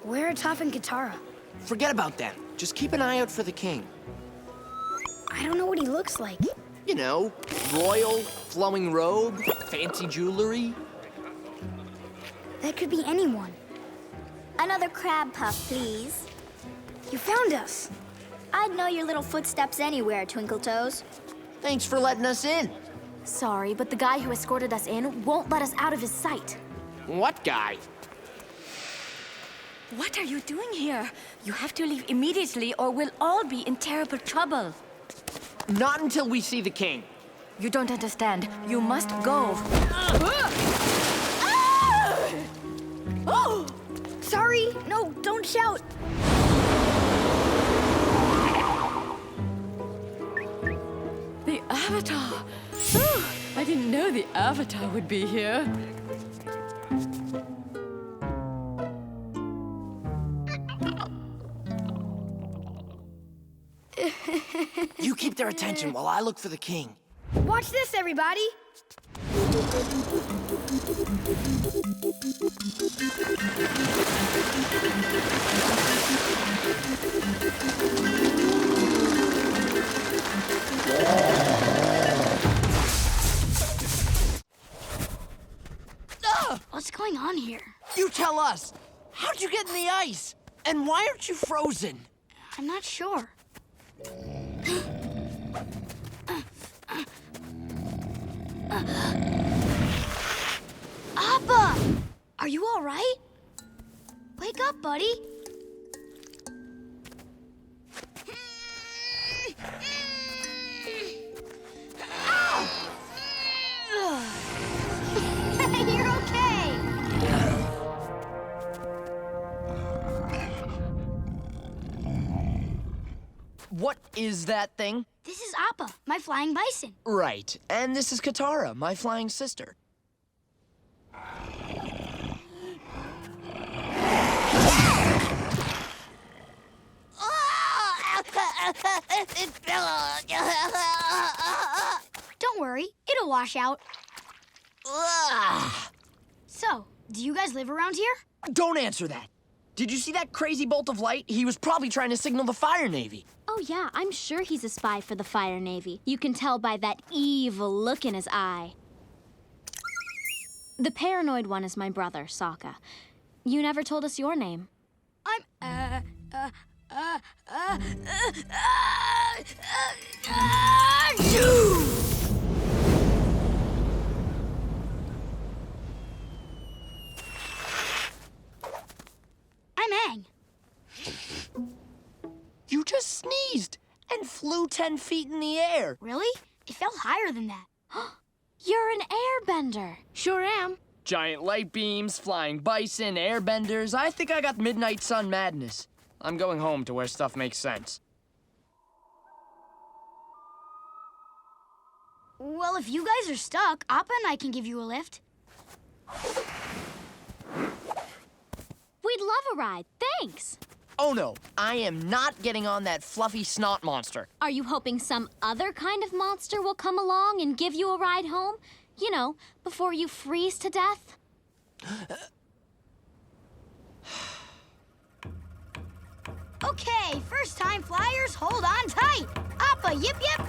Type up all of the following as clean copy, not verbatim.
Where are Toph and Katara? Forget about them. Just keep an eye out for the king. I don't know what he looks like. You know, royal, flowing robe, fancy jewelry. That could be anyone. Another crab puff, please. You found us. I'd know your little footsteps anywhere, Twinkle Toes. Thanks for letting us in. Sorry, but the guy who escorted us in won't let us out of his sight. What guy? What are you doing here? You have to leave immediately or we'll all be in terrible trouble. Not until we see the king. You don't understand. You must go. Oh! Sorry. No, don't shout. The Avatar. Oh, I didn't know the Avatar would be here. You keep their attention while I look for the king. Watch this, everybody. What's going on here? You tell us. How'd you get in the ice? And why aren't you frozen? I'm not sure. Appa! Are you all right? Wake up, buddy. You're okay. What is that thing? This is Appa, my flying bison. Right. And this is Katara, my flying sister. Don't worry, it'll wash out. So, do you guys live around here? Don't answer that. Did you see that crazy bolt of light? He was probably trying to signal the Fire Navy. Oh, yeah, I'm sure he's a spy for the Fire Navy. You can tell by that evil look in his eye. The paranoid one is my brother, Sokka. You never told us your name. I'm Aang. You just sneezed and flew 10 feet in the air. Really? It felt higher than that. You're an airbender. Sure am. Giant light beams, flying bison, airbenders. I think I got midnight sun madness. I'm going home to where stuff makes sense. Well, if you guys are stuck, Appa and I can give you a lift. We'd love a ride. Thanks. Oh no, I am not getting on that fluffy snot monster. Are you hoping some other kind of monster will come along and give you a ride home? You know, before you freeze to death? Okay, first time flyers, hold on tight. Appa, yip yip.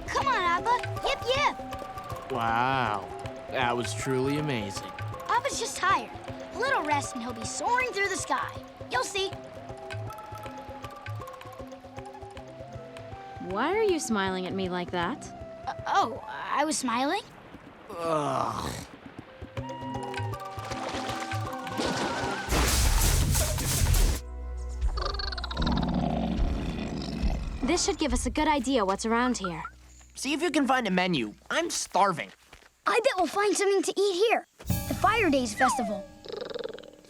Come on, Appa, yip yip. Wow, that was truly amazing. Appa's just tired. A little rest and he'll be soaring through the sky. You'll see. Why are you smiling at me like that? Oh, I was smiling? Ugh. This should give us a good idea what's around here. See if you can find a menu. I'm starving. I bet we'll find something to eat here. The Fire Days Festival.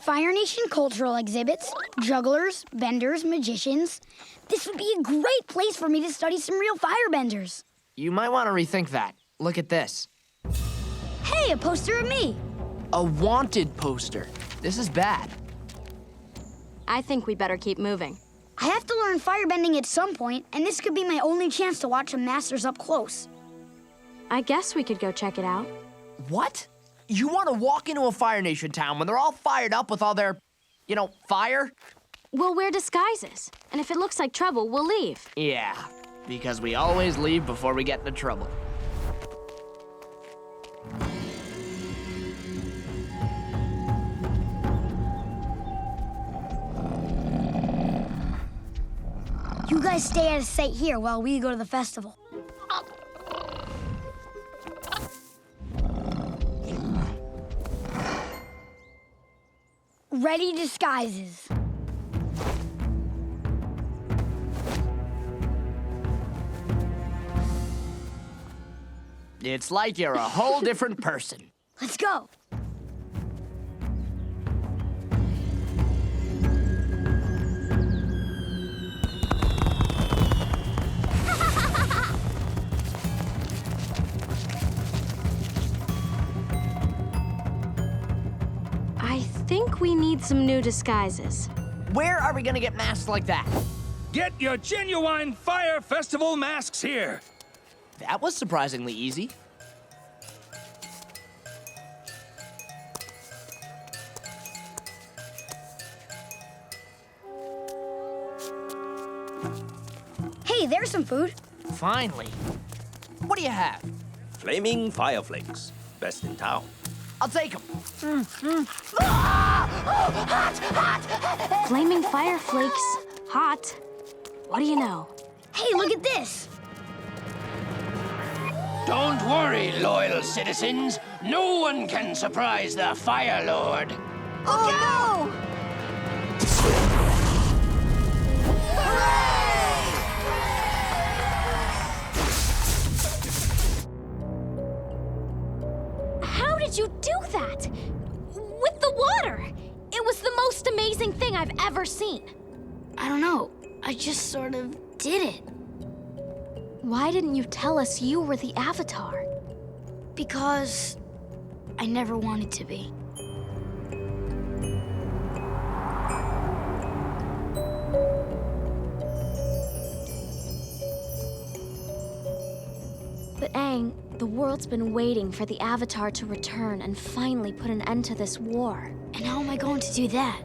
Fire Nation cultural exhibits, jugglers, benders, magicians. This would be a great place for me to study some real firebenders. You might want to rethink that. Look at this. Hey, a poster of me. A wanted poster. This is bad. I think we better keep moving. I have to learn firebending at some point, and this could be my only chance to watch some masters up close. I guess we could go check it out. What? You want to walk into a Fire Nation town when they're all fired up with all their, fire? We'll wear disguises, and if it looks like trouble, we'll leave. Yeah, because we always leave before we get into trouble. You guys stay out of sight here while we go to the festival. Ready disguises. It's like you're a whole different person. Let's go. I think we need some new disguises. Where are we gonna get masks like that? Get your genuine Fire Festival masks here. That was surprisingly easy. Hey, there's some food. Finally. What do you have? Flaming Fireflakes. Best in town. I'll take them. Flaming fire flakes. Hot. What do you know? Hey, look at this. Don't worry, loyal citizens. No one can surprise the Fire Lord. Oh, How did you do that? With the water! It was the most amazing thing I've ever seen. I don't know. I just sort of did it. Why didn't you tell us you were the Avatar? Because I never wanted to be. But Aang, the world's been waiting for the Avatar to return and finally put an end to this war. And how am I going to do that?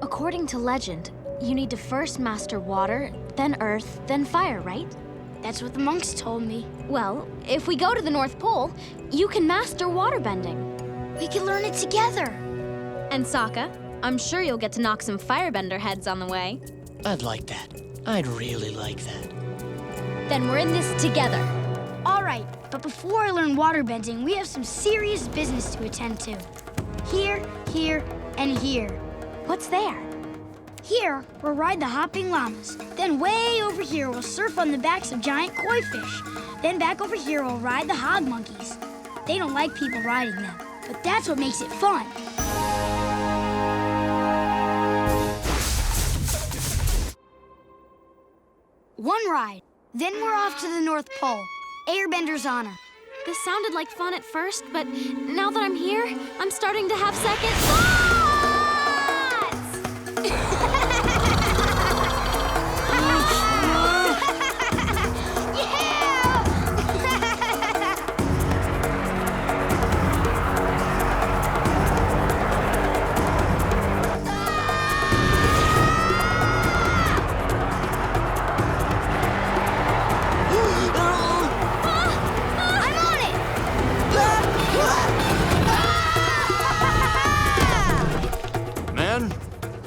According to legend, you need to first master water, then earth, then fire, right? That's what the monks told me. Well, if we go to the North Pole, you can master waterbending. We can learn it together. And Sokka, I'm sure you'll get to knock some firebender heads on the way. I'd like that. I'd really like that. Then we're in this together. All right, but before I learn waterbending, we have some serious business to attend to. Here, here, and here. What's there? Here, we'll ride the hopping llamas. Then way over here, we'll surf on the backs of giant koi fish. Then back over here, we'll ride the hog monkeys. They don't like people riding them, but that's what makes it fun. One ride, then we're off to the North Pole. Airbender's honor. This sounded like fun at first, but now that I'm here, I'm starting to have second thoughts!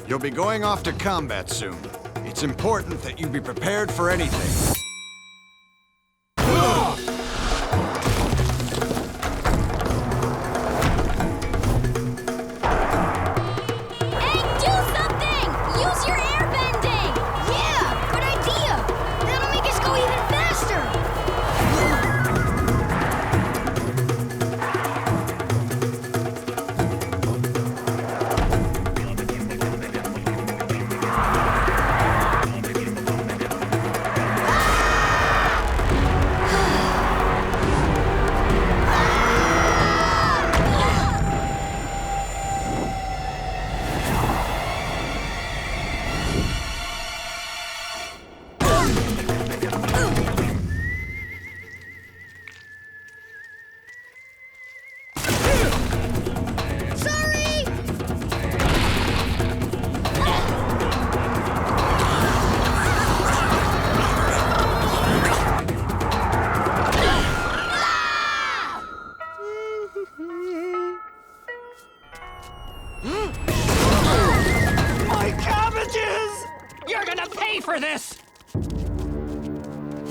You'll be going off to combat soon. It's important that you be prepared for anything. Aang, do something! Use your airbending! Yeah, good idea. That'll make us go even faster.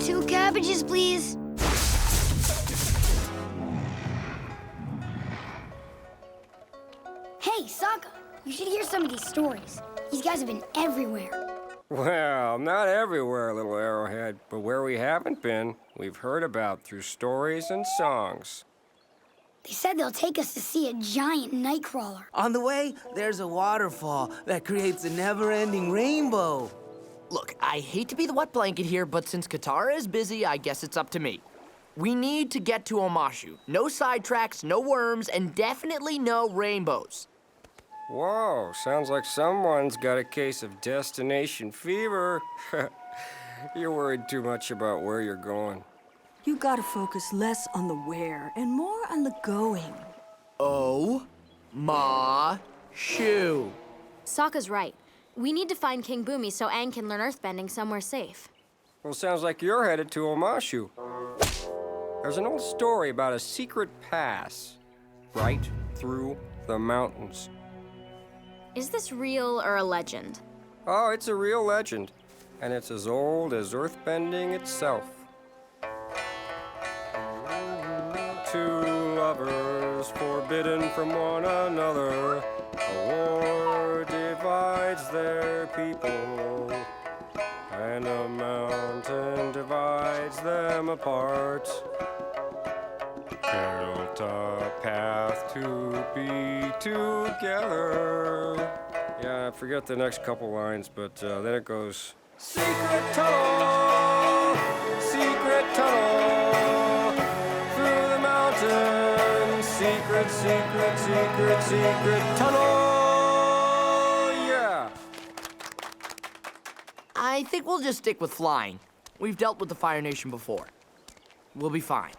2 cabbages, please. Hey, Sokka, you should hear some of these stories. These guys have been everywhere. Well, not everywhere, little arrowhead, but where we haven't been, we've heard about through stories and songs. They said they'll take us to see a giant nightcrawler. On the way, there's a waterfall that creates a never-ending rainbow. Look, I hate to be the wet blanket here, but since Katara is busy, I guess it's up to me. We need to get to Omashu. No sidetracks, no worms, and definitely no rainbows. Whoa, sounds like someone's got a case of destination fever. You're worried too much about where you're going. You gotta focus less on the where and more on the going. Omashu. Sokka's right. We need to find King Boomy so Aang can learn earthbending somewhere safe. Well, sounds like you're headed to Omashu. There's an old story about a secret pass right through the mountains. Is this real or a legend? Oh, it's a real legend, and it's as old as earthbending itself. 2 lovers forbidden from one another. A war divides their people, and a mountain divides them apart. Built a path to be together. Yeah, I forget the next couple lines, but then it goes, secret tunnel, through the mountain, secret tunnel, yeah. I think we'll just stick with flying. We've dealt with the Fire Nation before. We'll be fine.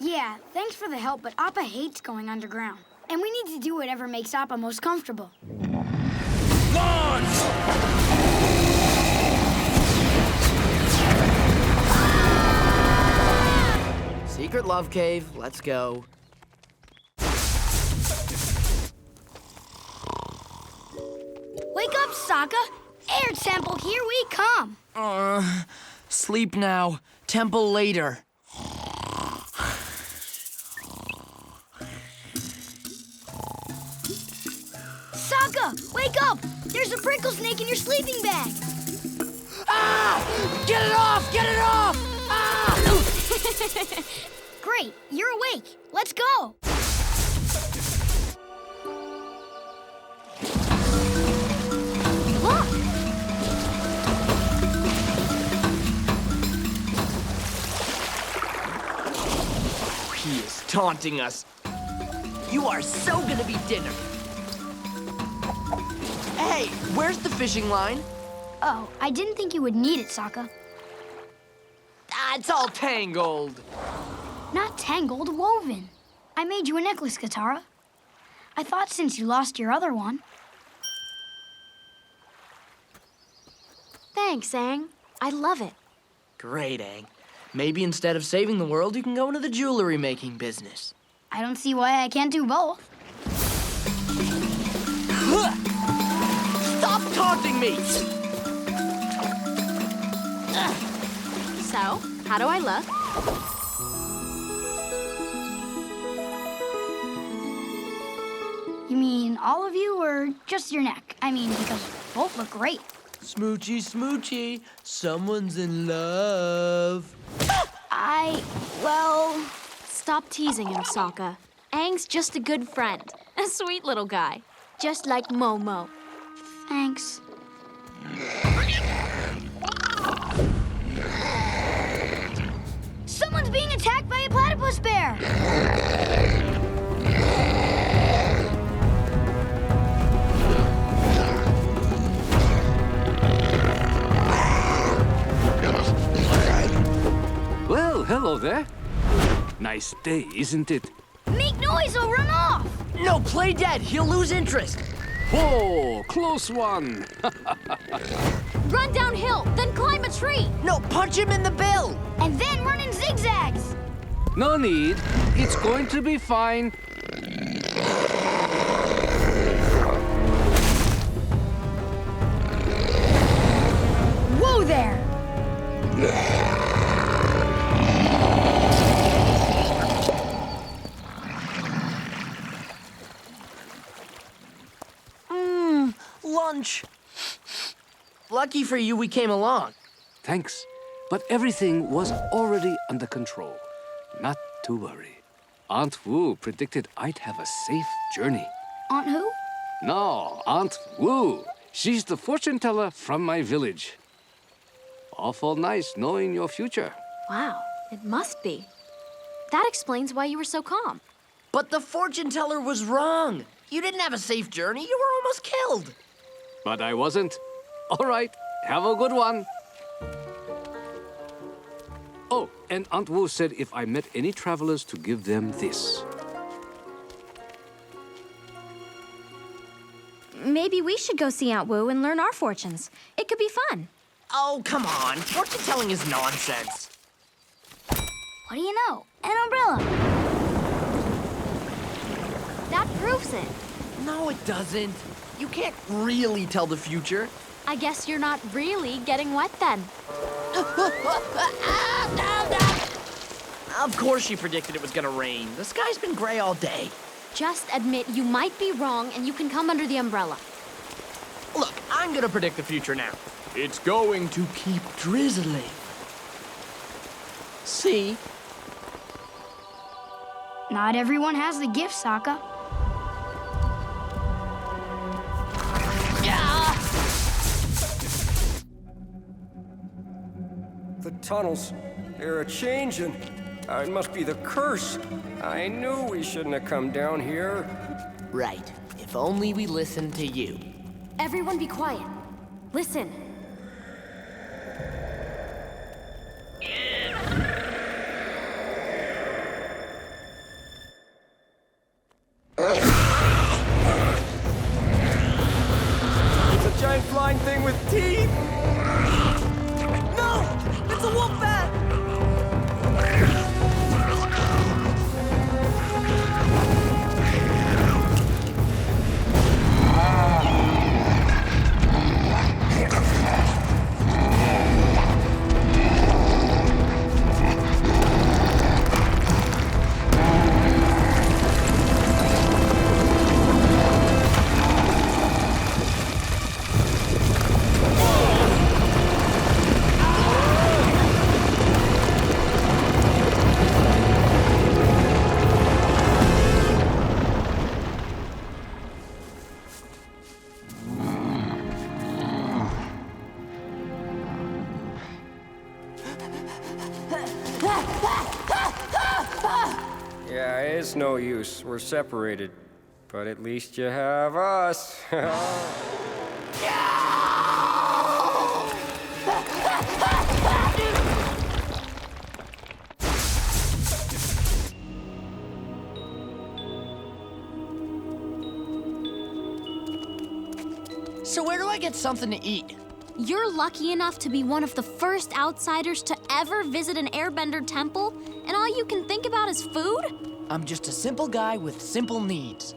Yeah, thanks for the help, but Appa hates going underground. And we need to do whatever makes Appa most comfortable. Launch! Secret love cave, let's go. Wake up, Sokka! Air Temple, here we come! Sleep now, temple later. Sokka, wake up! There's a prickle snake in your sleeping bag! Ah! Get it off! Get it off! Ah! Great, you're awake. Let's go! Look! He is taunting us. You are so gonna be dinner. Hey, where's the fishing line? Oh, I didn't think you would need it, Sokka. Ah, it's all tangled. Not tangled, woven. I made you a necklace, Katara. I thought since you lost your other one. Thanks, Aang. I love it. Great, Aang. Maybe instead of saving the world, you can go into the jewelry making business. I don't see why I can't do both. Stop taunting me! So, how do I look? You mean all of you or just your neck? I mean, because both look great. Smoochy, smoochy, someone's in love. Well... Stop teasing him, Sokka. Aang's just a good friend. A sweet little guy. Just like Momo. Thanks. Someone's being attacked by a platypus bear! Well, hello there. Nice day, isn't it? Make noise or run off! No, play dead. He'll lose interest. Oh, close one. Run downhill, then climb a tree. No, punch him in the bill. And then run in zigzags! No need. It's going to be fine. Whoa there! lunch? Lucky for you, we came along. Thanks. But everything was already under control. Not to worry. Aunt Wu predicted I'd have a safe journey. Aunt who? No, Aunt Wu. She's the fortune teller from my village. Awful nice knowing your future. Wow, it must be. That explains why you were so calm. But the fortune teller was wrong. You didn't have a safe journey. You were almost killed. But I wasn't. All right, have a good one. Oh, and Aunt Wu said if I met any travelers to give them this. Maybe we should go see Aunt Wu and learn our fortunes. It could be fun. Oh, come on. Fortune telling is nonsense. What do you know? An umbrella. That proves it. No, it doesn't. You can't really tell the future. I guess you're not really getting wet then. Of course she predicted it was gonna rain. The sky's been gray all day. Just admit you might be wrong and you can come under the umbrella. Look, I'm gonna predict the future now. It's going to keep drizzling. See? Not everyone has the gift, Sokka. The tunnels, they're a-changing. It must be the curse. I knew we shouldn't have come down here. Right. If only we listened to you. Everyone be quiet. Listen. It's a giant flying thing with teeth! No! It's a wolf bat! Yeah, it's no use. We're separated. But at least you have us. So where do I get something to eat? You're lucky enough to be one of the first outsiders to ever visit an Airbender temple, and all you can think about is food? I'm just a simple guy with simple needs.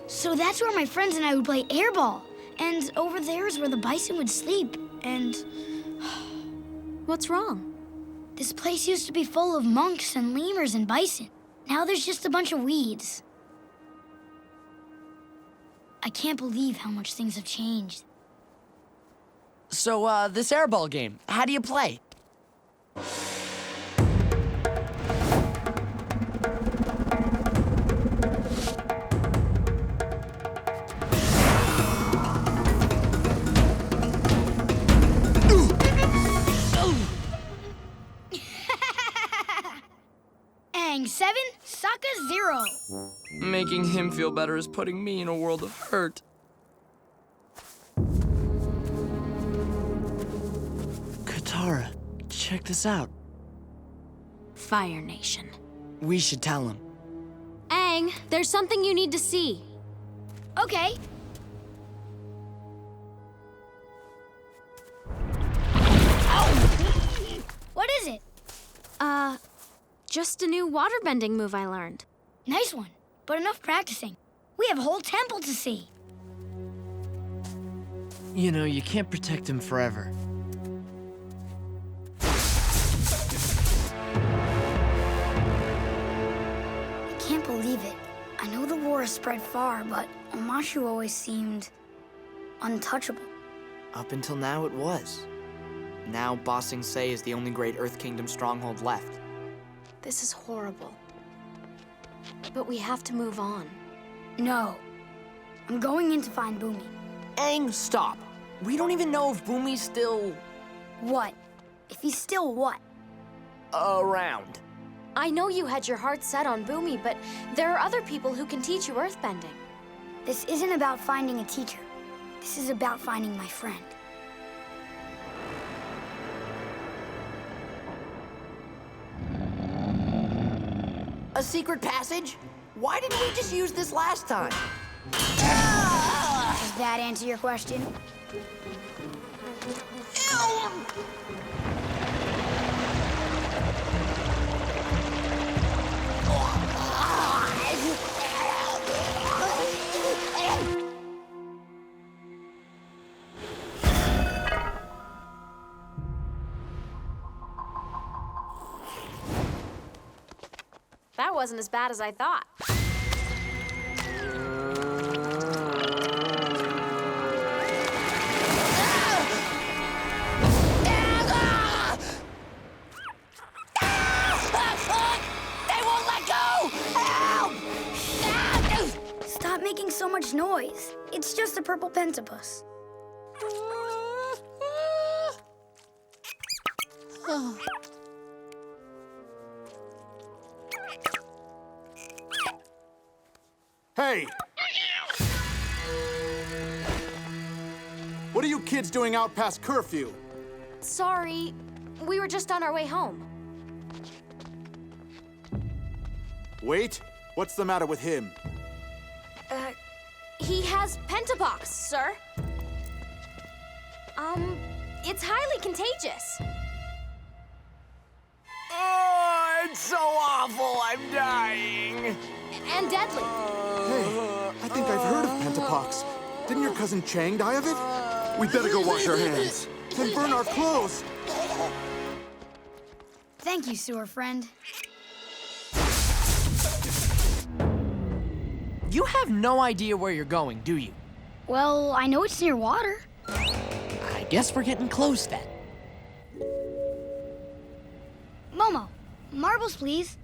So that's where my friends and I would play airball. And over there is where the bison would sleep. And what's wrong? This place used to be full of monks and lemurs and bison. Now there's just a bunch of weeds. I can't believe how much things have changed. So, this airball game, how do you play? Aang 7, Sokka 0. Making him feel better is putting me in a world of hurt. Katara, check this out. Fire Nation. We should tell him. Aang, there's something you need to see. Okay. What is it? Just a new waterbending move I learned. Nice one, but enough practicing. We have a whole temple to see. You know, you can't protect him forever. I can't believe it. I know the war has spread far, but Omashu always seemed untouchable. Up until now, it was. Now, Ba Sing Se is the only great Earth Kingdom stronghold left. This is horrible. But we have to move on. No. I'm going in to find Boomy. Aang, stop. We don't even know if Boomy's still... What? If he's still what? around. I know you had your heart set on Boomy, but there are other people who can teach you earthbending. This isn't about finding a teacher. This is about finding my friend. A secret passage? Why didn't we just use this last time? Does that answer your question? That wasn't as bad as I thought. They won't let go! Help! Stop making so much noise. It's just a purple Pentapox. Hey! What are you kids doing out past curfew? Sorry, we were just on our way home. Wait, what's the matter with him? He has Pentapox, sir. It's highly contagious. Oh, it's so awful. I'm dying. And deadly. Hey, I think I've heard of Pentapox. Didn't your cousin Chang die of it? We better go wash our hands. Then burn our clothes. Thank you, sewer friend. You have no idea where you're going, do you? Well, I know it's near water. I guess we're getting close then. Momo, marbles, please.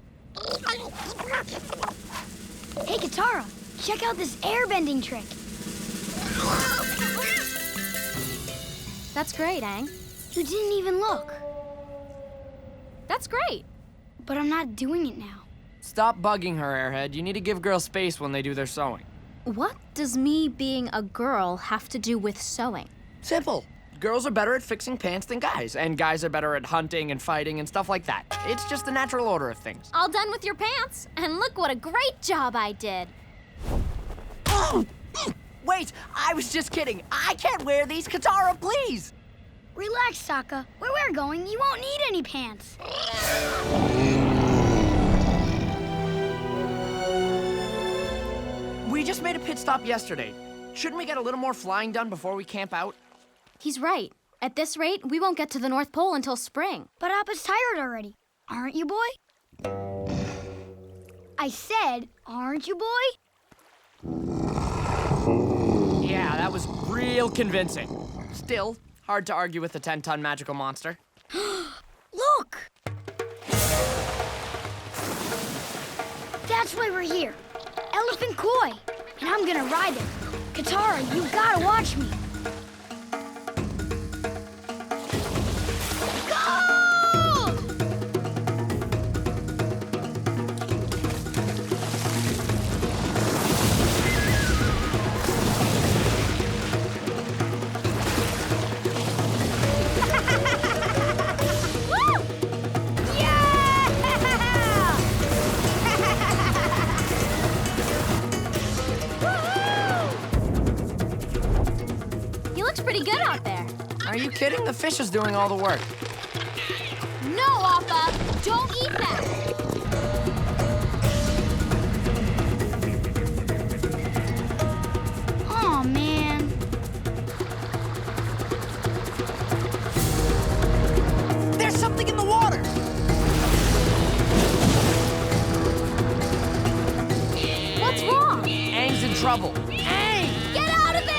Hey, Katara, check out this airbending trick. That's great, Aang. You didn't even look. That's great. But I'm not doing it now. Stop bugging her, Airhead. You need to give girls space when they do their sewing. What does me being a girl have to do with sewing? Simple. Girls are better at fixing pants than guys, and guys are better at hunting and fighting and stuff like that. It's just the natural order of things. All done with your pants, and look what a great job I did. Wait, I was just kidding. I can't wear these. Katara, please. Relax, Sokka. Where we're going, you won't need any pants. We just made a pit stop yesterday. Shouldn't we get a little more flying done before we camp out? He's right. At this rate, we won't get to the North Pole until spring. But Appa's tired already. Aren't you, boy? I said, aren't you, boy? Yeah, that was real convincing. Still, hard to argue with the 10-ton magical monster. Look! That's why we're here. Elephant Koi. And I'm gonna ride it. Katara, you gotta watch me. Pretty good out there. Are you kidding? The fish is doing all the work. No, Appa! Don't eat that! Oh, man. There's something in the water! What's wrong? Aang's in trouble. Aang! Get out of there!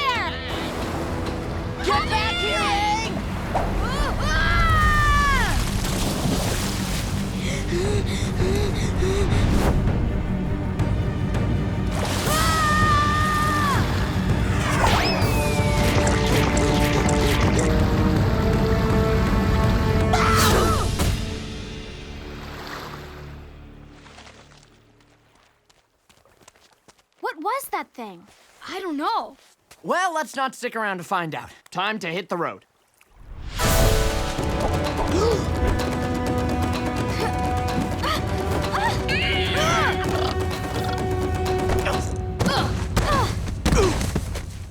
What was that thing? I don't know. Well, let's not stick around to find out. Time to hit the road.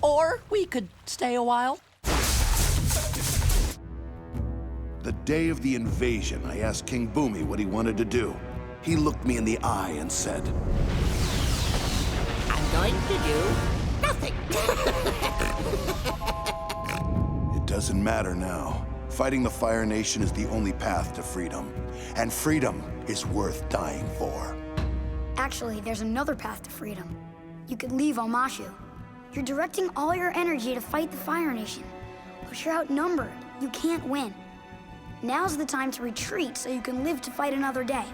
Or we could stay a while. The day of the invasion, I asked King Boomy what he wanted to do. He looked me in the eye and said, I'm going to do nothing. It doesn't matter now. Fighting the Fire Nation is the only path to freedom. And freedom is worth dying for. Actually, there's another path to freedom. You could leave Omashu. You're directing all your energy to fight the Fire Nation. But you're outnumbered. You can't win. Now's the time to retreat so you can live to fight another day.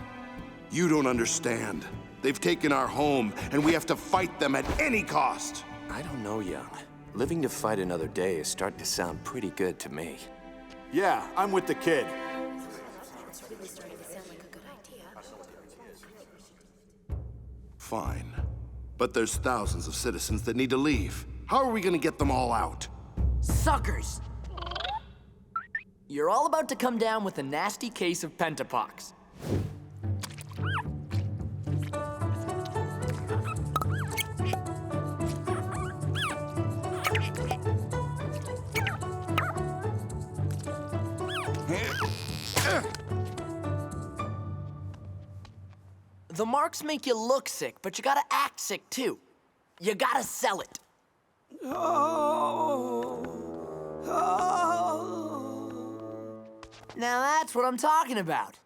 You don't understand. They've taken our home, and we have to fight them at any cost. I don't know, Young. Living to fight another day is starting to sound pretty good to me. Yeah, I'm with the kid. Fine. But there's thousands of citizens that need to leave. How are we gonna get them all out? Suckers! You're all about to come down with a nasty case of Pentapox. The marks make you look sick, but you gotta act sick too. You gotta sell it. Now that's what I'm talking about.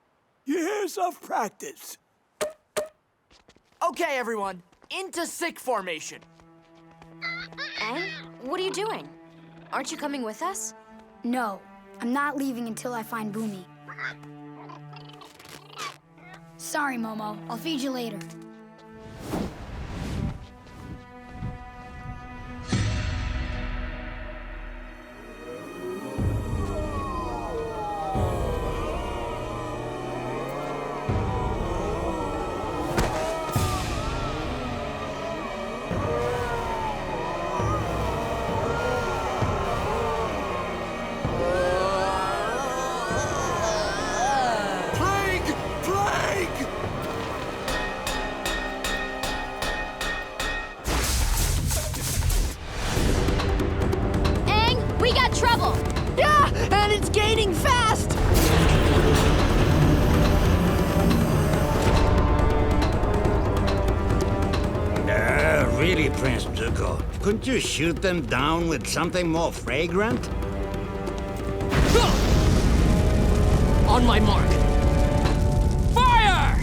Years of practice. Okay, everyone, into sick formation. Aang, what are you doing? Aren't you coming with us? No, I'm not leaving until I find Boomy. Sorry, Momo. I'll feed you later. Really, Prince Zuko, couldn't you shoot them down with something more fragrant? On my mark. Fire!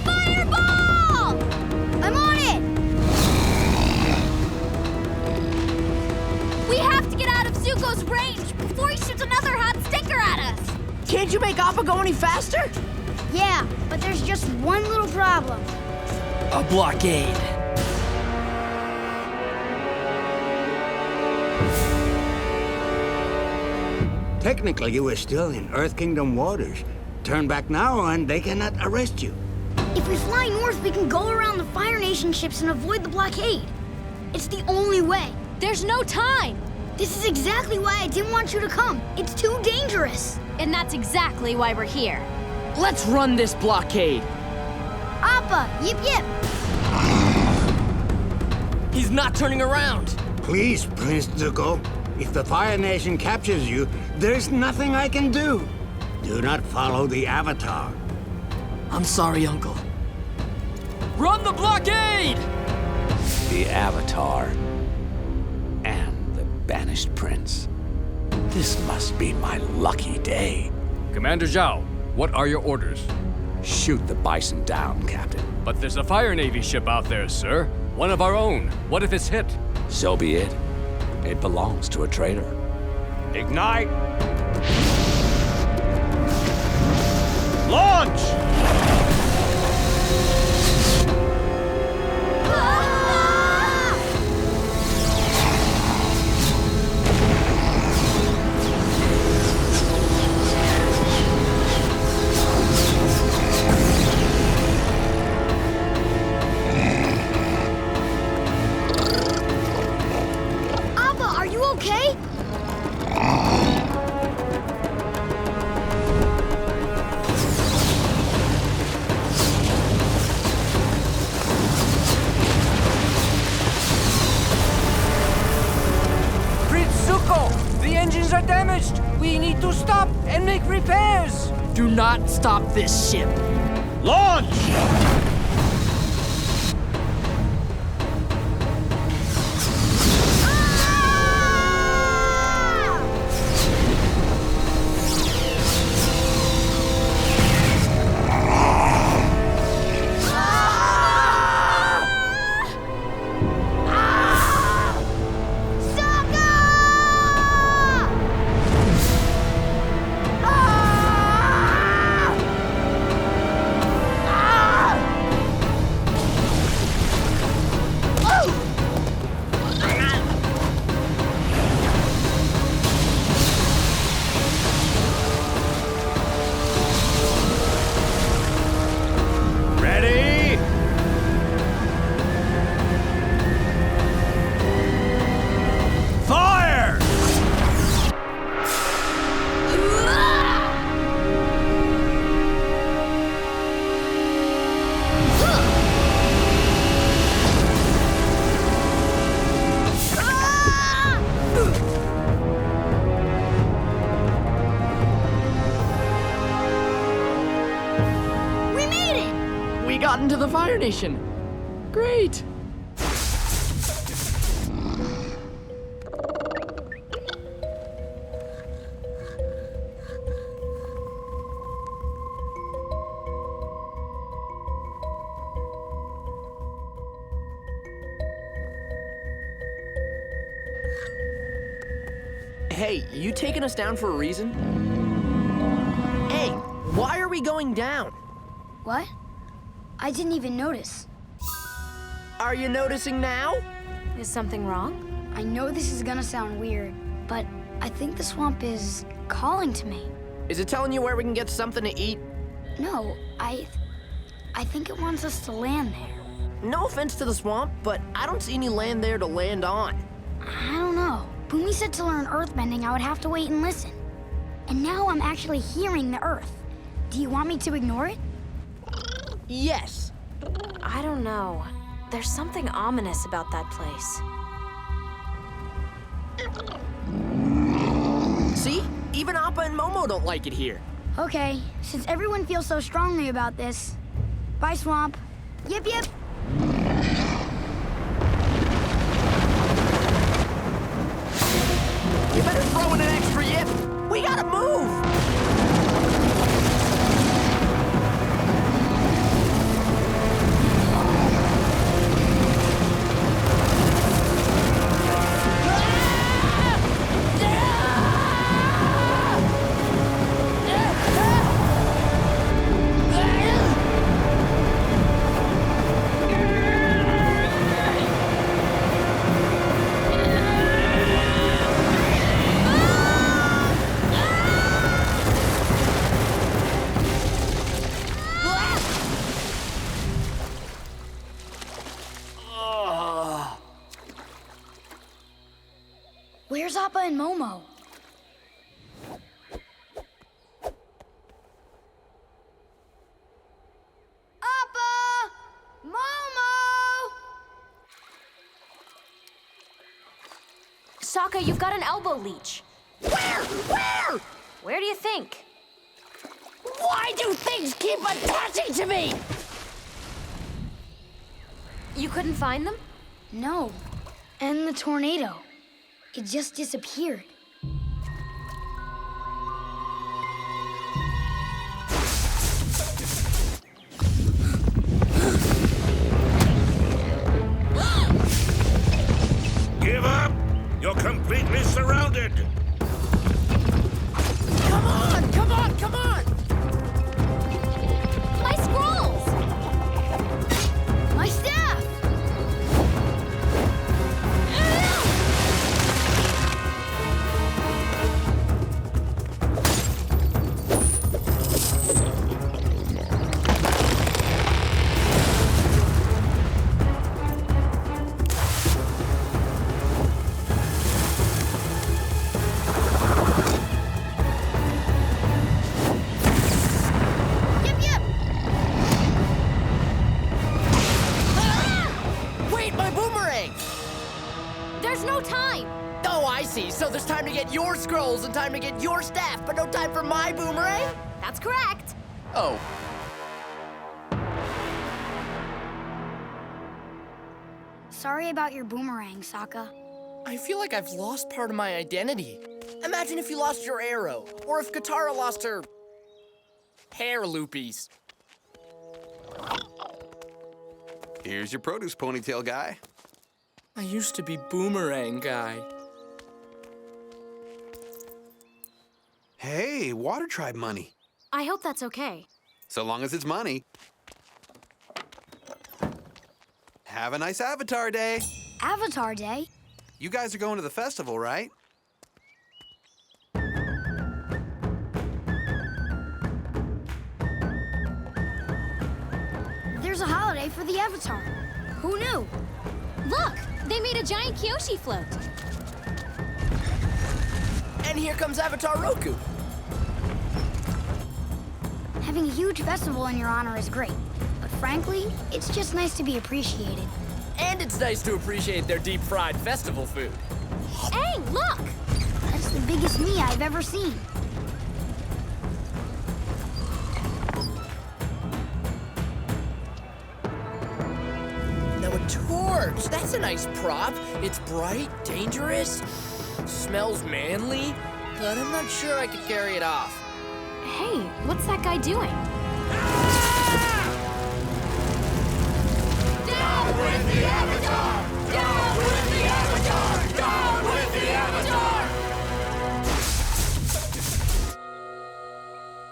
Fireball! I'm on it! We have to get out of Zuko's range before he shoots another hot sticker at us. Can't you make Appa go any faster? Yeah, but there's just one little problem. A blockade. Technically, you are still in Earth Kingdom waters. Turn back now and they cannot arrest you. If we fly north, we can go around the Fire Nation ships and avoid the blockade. It's the only way. There's no time. This is exactly why I didn't want you to come. It's too dangerous. And that's exactly why we're here. Let's run this blockade. Appa, yip yip. He's not turning around. Please, Prince Zuko. If the Fire Nation captures you, there's nothing I can do. Do not follow the Avatar. I'm sorry, Uncle. Run the blockade! The Avatar and the Banished Prince. This must be my lucky day. Commander Zhao, what are your orders? Shoot the bison down, Captain. But there's a Fire Navy ship out there, sir. One of our own. What if it's hit? So be it. It belongs to a traitor. Ignite! Launch! We need to stop and make repairs. Do not stop this ship. Launch! Got into the Fire Nation. Great. Hey, you taking us down for a reason? Hey, why are we going down? What? I didn't even notice. Are you noticing now? Is something wrong? I know this is gonna sound weird, but I think the swamp is calling to me. Is it telling you where we can get something to eat? No, I think it wants us to land there. No offense to the swamp, but I don't see any land there to land on. I don't know. Boomy said to learn earthbending, I would have to wait and listen. And now I'm actually hearing the earth. Do you want me to ignore it? Yes. I don't know. There's something ominous about that place. See? Even Appa and Momo don't like it here. Okay, since everyone feels so strongly about this. Bye, Swamp. Yip, yip. You better throw in an extra yip. We gotta move. Where's Appa and Momo? Appa! Momo! Sokka, you've got an elbow leech. Where? Where do you think? Why do things keep attaching to me? You couldn't find them? No. And the tornado. It just disappeared. Give up! You're completely surrounded! Come on, come on, come on! My scrolls! My staff! scrolls in time to get your staff, but no time for my boomerang? That's correct. Oh. Sorry about your boomerang, Sokka. I feel like I've lost part of my identity. Imagine if you lost your arrow, or if Katara lost her hair loopies. Here's your produce ponytail guy. I used to be boomerang guy. Hey, Water Tribe money. I hope that's okay. So long as it's money. Have a nice Avatar Day. Avatar Day? You guys are going to the festival, right? There's a holiday for the Avatar. Who knew? Look, they made a giant Kyoshi float. And here comes Avatar Roku. Having a huge festival in your honor is great. But frankly, it's just nice to be appreciated. And it's nice to appreciate their deep-fried festival food. Aang, look! That's the biggest me I've ever seen. Now a torch, that's a nice prop. It's bright, dangerous, smells manly, but I'm not sure I could carry it off. Hey, what's that guy doing? Down with the Avatar! Down with the Avatar! Down with the Avatar!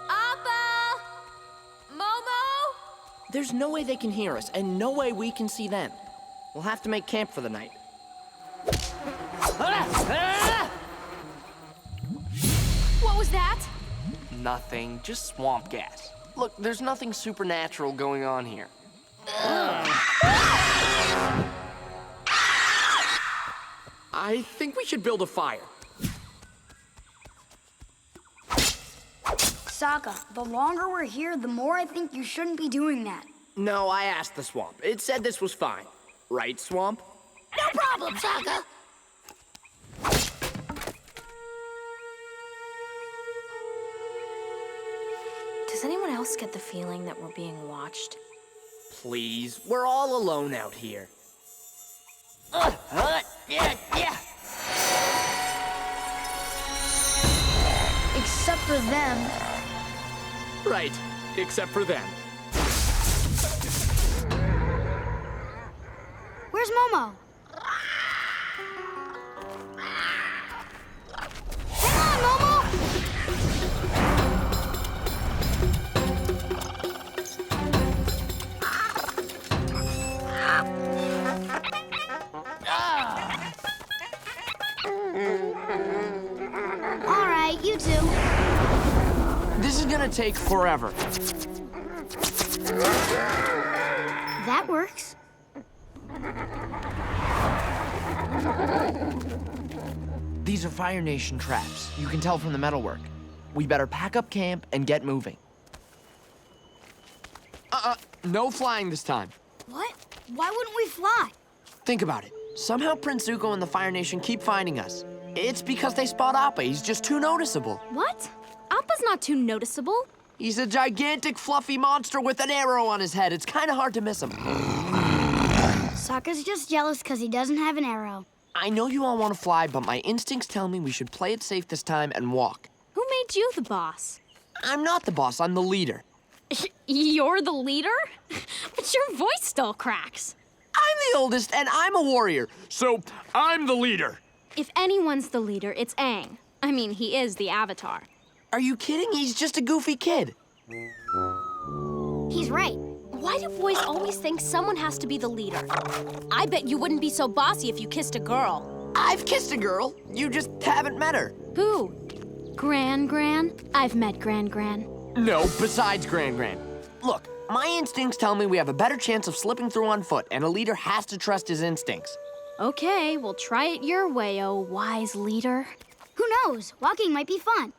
Appa! Momo? There's no way they can hear us, and no way we can see them. We'll have to make camp for the night. What was that? Nothing, just swamp gas. Look, there's nothing supernatural going on here. I think we should build a fire. Sokka, the longer we're here, the more I think you shouldn't be doing that. No, I asked the swamp. It said this was fine. Right, swamp? No problem, Sokka! Does anyone else get the feeling that we're being watched? Please, we're all alone out here. Yeah. Except for them. Right, except for them. Where's Momo? Hang on, Momo! All right, you two. This is gonna take forever. That works. These are Fire Nation traps. You can tell from the metalwork. We better pack up camp and get moving. No flying this time. What? Why wouldn't we fly? Think about it. Somehow Prince Zuko and the Fire Nation keep finding us. It's because they spot Appa. He's just too noticeable. What? Appa's not too noticeable. He's a gigantic, fluffy monster with an arrow on his head. It's kind of hard to miss him. Sokka's just jealous because he doesn't have an arrow. I know you all want to fly, but my instincts tell me we should play it safe this time and walk. Who made you the boss? I'm not the boss, I'm the leader. You're the leader? But your voice still cracks. I'm the oldest, and I'm a warrior, so I'm the leader. If anyone's the leader, it's Aang. I mean, he is the Avatar. Are you kidding? He's just a goofy kid. He's right. Why do boys always think someone has to be the leader? I bet you wouldn't be so bossy if you kissed a girl. I've kissed a girl. You just haven't met her. Who? Gran? I've met Gran. No, besides Gran. Look, my instincts tell me we have a better chance of slipping through on foot, and a leader has to trust his instincts. Okay, we'll try it your way, oh wise leader. Who knows? Walking might be fun.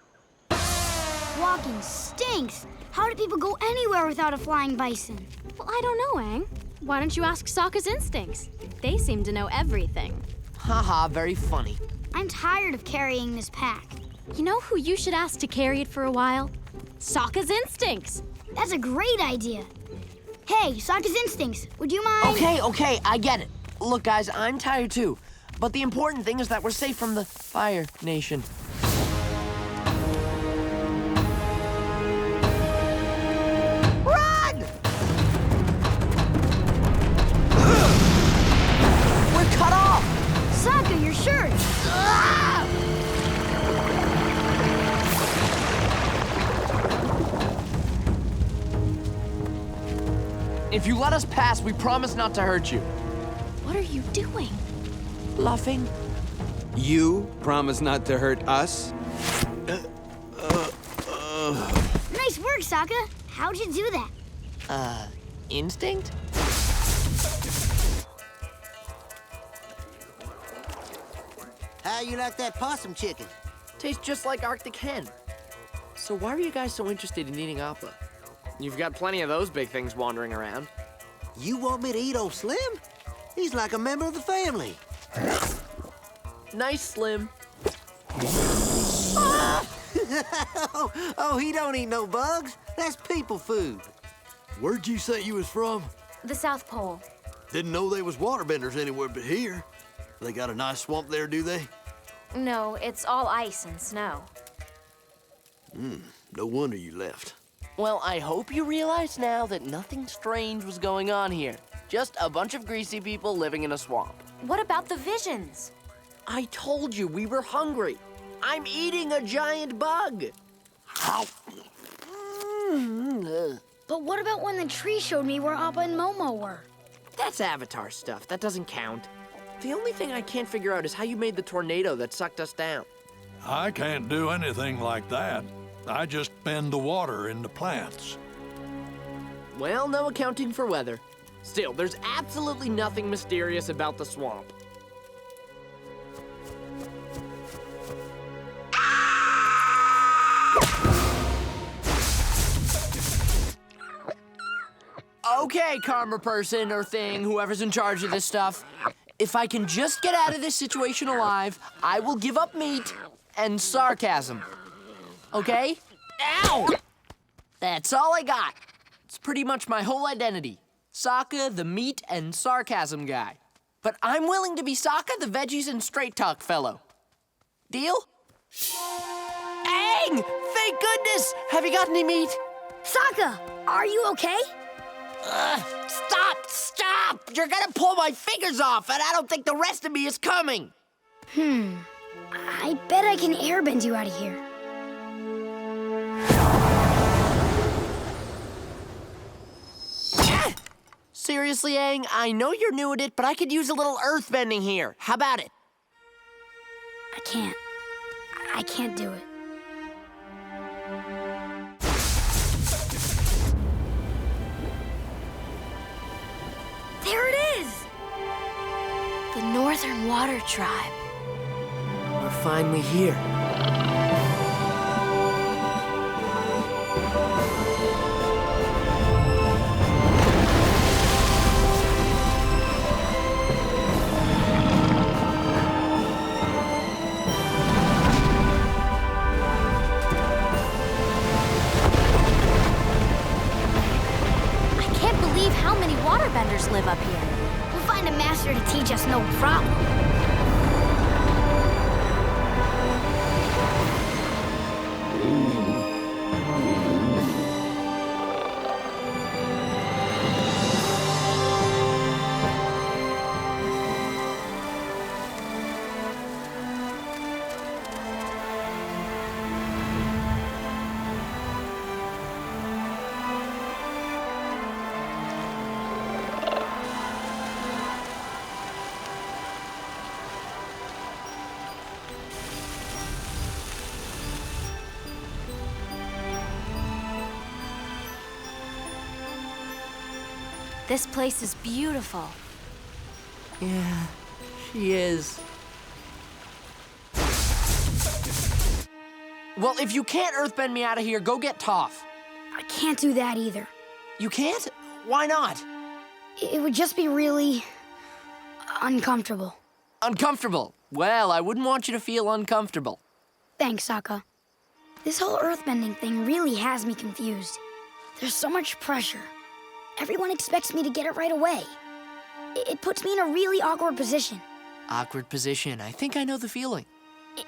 Walking stinks. How do people go anywhere without a flying bison? Well, I don't know, Aang. Why don't you ask Sokka's instincts? They seem to know everything. Haha, very funny. I'm tired of carrying this pack. You know who you should ask to carry it for a while? Sokka's instincts. That's a great idea. Hey, Sokka's instincts, would you mind? Okay, I get it. Look, guys, I'm tired too. But the important thing is that we're safe from the Fire Nation. Run! We're cut off! Sokka, your shirt! If you let us pass, we promise not to hurt you. What are you doing? Bluffing. You promise not to hurt us? Nice work, Sokka. How'd you do that? Instinct? How you like that possum chicken? Tastes just like Arctic hen. So why are you guys so interested in eating ATLA? You've got plenty of those big things wandering around. You want me to eat old Slim? He's like a member of the family. Nice, Slim. Oh, he don't eat no bugs. That's people food. Where'd you say you was from? The South Pole. Didn't know they was waterbenders anywhere but here. They got a nice swamp there, do they? No, it's all ice and snow. No wonder you left. Well, I hope you realize now that nothing strange was going on here. Just a bunch of greasy people living in a swamp. What about the visions? I told you we were hungry. I'm eating a giant bug. But what about when the tree showed me where Appa and Momo were? That's Avatar stuff. That doesn't count. The only thing I can't figure out is how you made the tornado that sucked us down. I can't do anything like that. I just bend the water into plants. Well, no accounting for weather. Still, there's absolutely nothing mysterious about the swamp. Okay, karma person or thing, whoever's in charge of this stuff. If I can just get out of this situation alive, I will give up meat and sarcasm. Okay? Ow! That's all I got. It's pretty much my whole identity. Sokka, the meat and sarcasm guy. But I'm willing to be Sokka, the veggies and straight talk fellow. Deal? Aang! Thank goodness! Have you got any meat? Sokka, are you okay? Stop! You're gonna pull my fingers off, and I don't think the rest of me is coming. I bet I can airbend you out of here. Seriously, Aang, I know you're new at it, but I could use a little earth bending here. How about it? I can't do it. There it is! The Northern Water Tribe. We're finally here. Waterbenders live up here. We'll find a master to teach us, no problem. This place is beautiful. Yeah, she is. Well, if you can't earthbend me out of here, go get Toph. I can't do that either. You can't? Why not? It would just be really uncomfortable. Uncomfortable? Well, I wouldn't want you to feel uncomfortable. Thanks, Sokka. This whole earthbending thing really has me confused. There's so much pressure. Everyone expects me to get it right away. It puts me in a really awkward position. Awkward position. I think I know the feeling.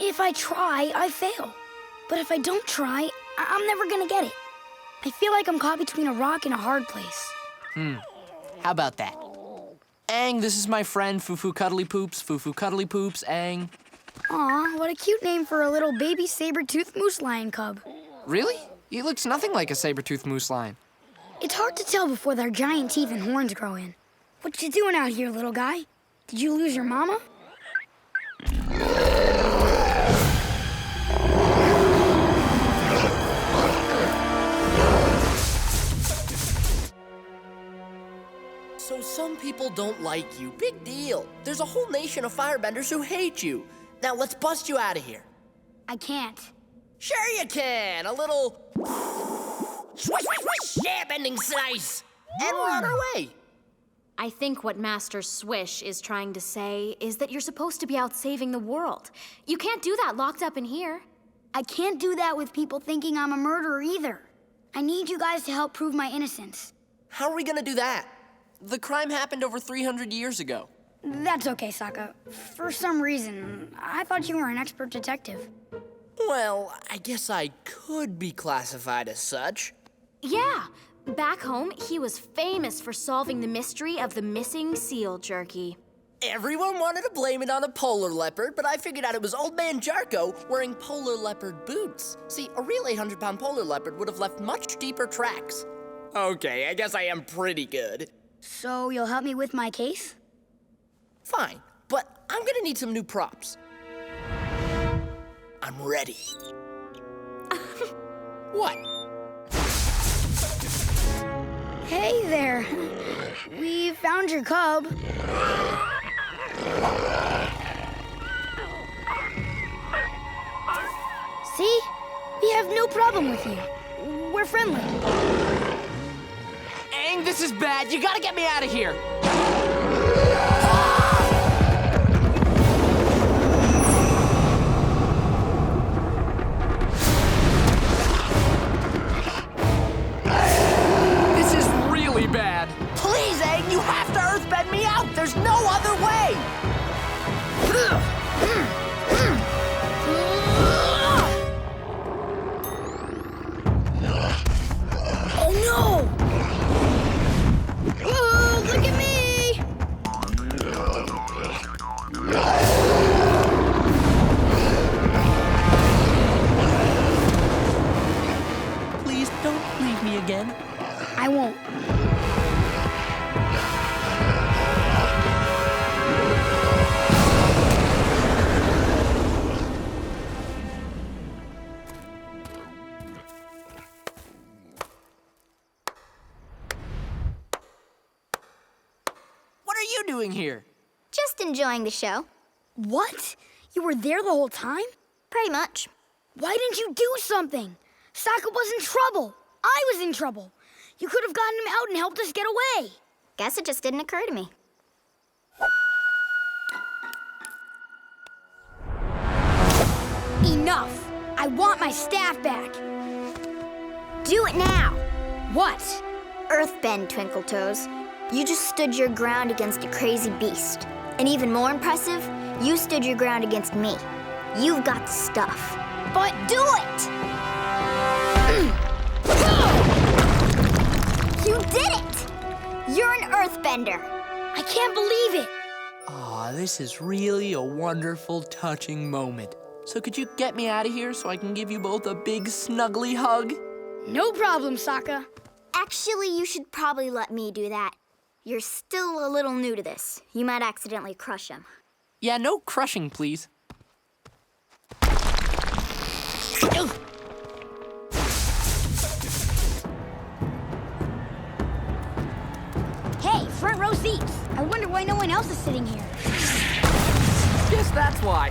If I try, I fail. But if I don't try, I'm never gonna get it. I feel like I'm caught between a rock and a hard place. How about that? Aang, this is my friend, Fufu Cuddly Poops. Fufu Cuddly Poops, Aang. Aw, what a cute name for a little baby saber-toothed moose lion cub. Really? He looks nothing like a saber-toothed moose lion. It's hard to tell before their giant teeth and horns grow in. What you doing out here, little guy? Did you lose your mama? So some people don't like you. Big deal. There's a whole nation of firebenders who hate you. Now let's bust you out of here. I can't. Sure you can. A little swish, swish, swish, airbending slice. And we're on our way. I think what Master Swish is trying to say is that you're supposed to be out saving the world. You can't do that locked up in here. I can't do that with people thinking I'm a murderer either. I need you guys to help prove my innocence. How are we gonna do that? The crime happened over 300 years ago. That's okay, Sokka. For some reason, I thought you were an expert detective. Well, I guess I could be classified as such. Yeah. Back home, he was famous for solving the mystery of the missing seal jerky. Everyone wanted to blame it on a polar leopard, but I figured out it was Old Man Jarko wearing polar leopard boots. See, a real 800-pound polar leopard would have left much deeper tracks. Okay, I guess I am pretty good. So you'll help me with my case? Fine, but I'm gonna need some new props. I'm ready. What? Hey there. We found your cub. See? We have no problem with you. We're friendly. Aang, this is bad. You gotta get me out of here. This is really bad. Please, Aang, you have to earthbend me out. There's no other way. Oh no! Oh, look at me! Please don't leave me again. I won't. What are you doing here? Just enjoying the show. What? You were there the whole time? Pretty much. Why didn't you do something? Sokka was in trouble. I was in trouble. You could have gotten him out and helped us get away. Guess it just didn't occur to me. Enough! I want my staff back. Do it now. What? Earthbend, Twinkle Toes. You just stood your ground against a crazy beast. And even more impressive, you stood your ground against me. You've got the stuff. But do it! You did it! You're an earthbender. I can't believe it. Aw, this is really a wonderful, touching moment. So could you get me out of here so I can give you both a big, snuggly hug? No problem, Sokka. Actually, you should probably let me do that. You're still a little new to this. You might accidentally crush him. Yeah, no crushing, please. Hey, front row seats. I wonder why no one else is sitting here. Guess that's why.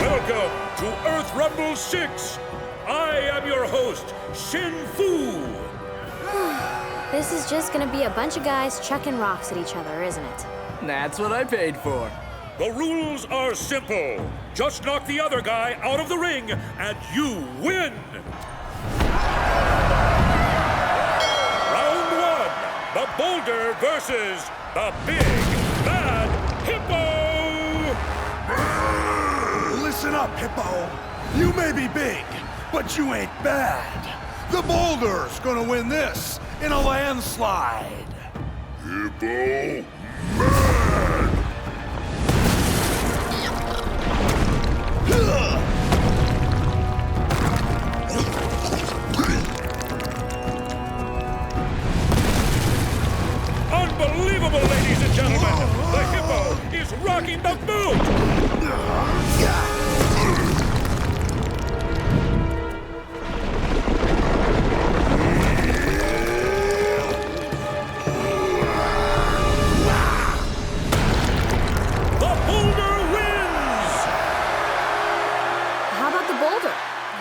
Welcome to Earth Rumble 6. I am your host, Shin Fu. This is just gonna be a bunch of guys chucking rocks at each other, isn't it? That's what I paid for. The rules are simple. Just knock the other guy out of the ring, and you win! Round one, the boulder versus the big, bad hippo! Listen up, Hippo. You may be big, but you ain't bad. The boulder's gonna win this in a landslide. Hippo Unbelievable, ladies and gentlemen! The hippo is rocking the boot! The boulder wins! How about the boulder?